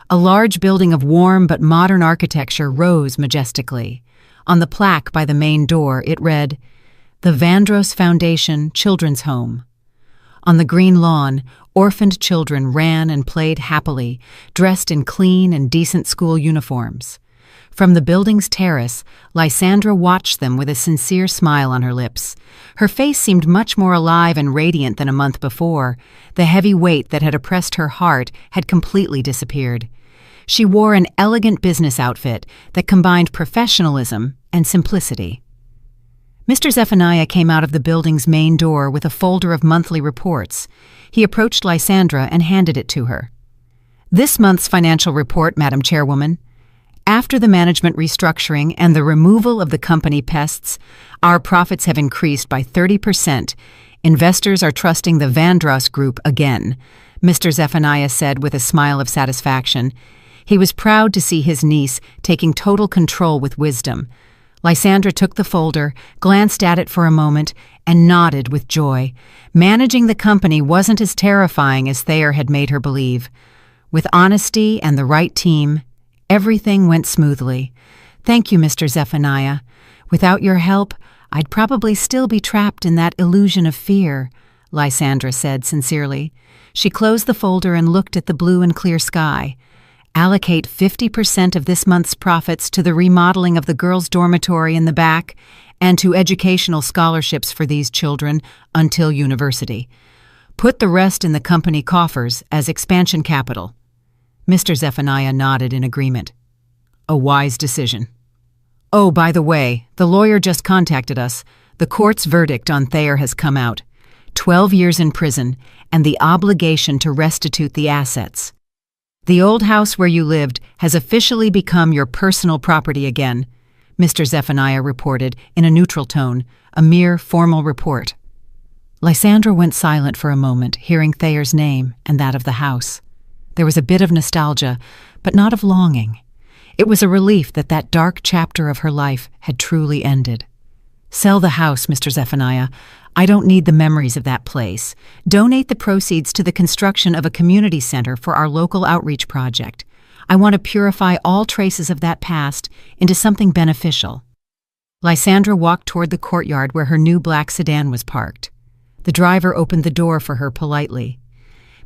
A large building of warm but modern architecture rose majestically. On the plaque by the main door, it read, "The Vandross Foundation Children's Home." On the green lawn, orphaned children ran and played happily, dressed in clean and decent school uniforms. From the building's terrace, Lysandra watched them with a sincere smile on her lips. Her face seemed much more alive and radiant than a month before. The heavy weight that had oppressed her heart had completely disappeared. She wore an elegant business outfit that combined professionalism and simplicity. Mr. Zephaniah came out of the building's main door with a folder of monthly reports. He approached Lysandra and handed it to her. "This month's financial report, Madam Chairwoman. After the management restructuring and the removal of the company pests, our profits have increased by 30%. Investors are trusting the Vandross Group again. Mr. Zephaniah said with a smile of satisfaction. He was proud to see his niece taking total control with wisdom. Lysandra took the folder, glanced at it for a moment, and nodded with joy. Managing the company wasn't as terrifying as Thayer had made her believe. With honesty and the right team, everything went smoothly. Thank you, Mr. Zephaniah. Without your help, I'd probably still be trapped in that illusion of fear, Lysandra said sincerely. She closed the folder and looked at the blue and clear sky. Allocate 50% of this month's profits to the remodeling of the girls' dormitory in the back and to educational scholarships for these children until university. Put the rest in the company coffers as expansion capital. Mr. Zephaniah nodded in agreement. A wise decision. Oh, by the way, the lawyer just contacted us. The court's verdict on Thayer has come out. 12 years in prison and the obligation to restitute the assets. The old house where you lived has officially become your personal property again, Mr. Zephaniah reported in a neutral tone, a mere formal report. Lysandra went silent for a moment, hearing Thayer's name and that of the house. There was a bit of nostalgia, but not of longing. It was a relief that that dark chapter of her life had truly ended. Sell the house, Mr. Zephaniah. I don't need the memories of that place. Donate the proceeds to the construction of a community center for our local outreach project. I want to purify all traces of that past into something beneficial. Lysandra walked toward the courtyard where her new black sedan was parked. The driver opened the door for her politely.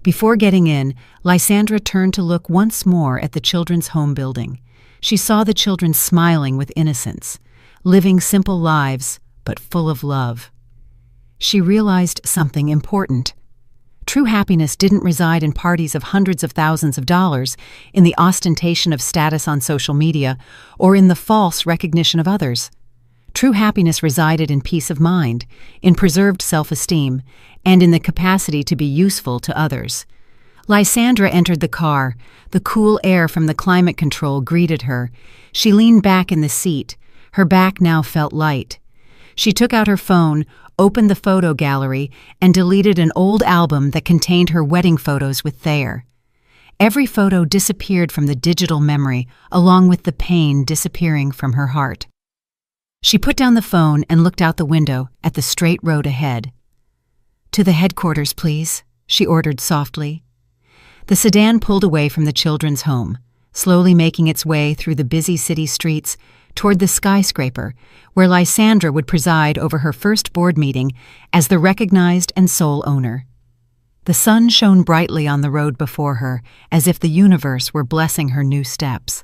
Before getting in, Lysandra turned to look once more at the children's home building. She saw the children smiling with innocence, living simple lives, but full of love. She realized something important. True happiness didn't reside in parties of hundreds of thousands of dollars, in the ostentation of status on social media, or in the false recognition of others. True happiness resided in peace of mind, in preserved self-esteem, and in the capacity to be useful to others. Lysandra entered the car. The cool air from the climate control greeted her. She leaned back in the seat. Her back now felt light. She took out her phone, opened the photo gallery, and deleted an old album that contained her wedding photos with Thayer. Every photo disappeared from the digital memory, along with the pain disappearing from her heart. She put down the phone and looked out the window at the straight road ahead. "To the headquarters, please," she ordered softly. The sedan pulled away from the children's home, slowly making its way through the busy city streets toward the skyscraper, where Lysandra would preside over her first board meeting as the recognized and sole owner. The sun shone brightly on the road before her, as if the universe were blessing her new steps.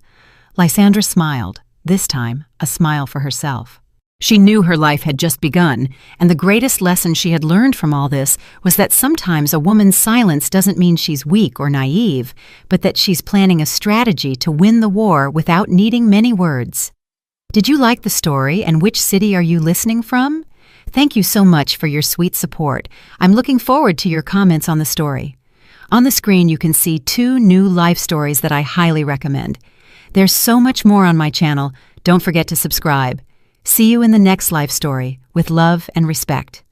Lysandra smiled, this time a smile for herself. She knew her life had just begun, and the greatest lesson she had learned from all this was that sometimes a woman's silence doesn't mean she's weak or naive, but that she's planning a strategy to win the war without needing many words. Did you like the story, and which city are you listening from? Thank you so much for your sweet support. I'm looking forward to your comments on the story. On the screen you can see 2 new life stories that I highly recommend. There's so much more on my channel. Don't forget to subscribe. See you in the next life story, with love and respect.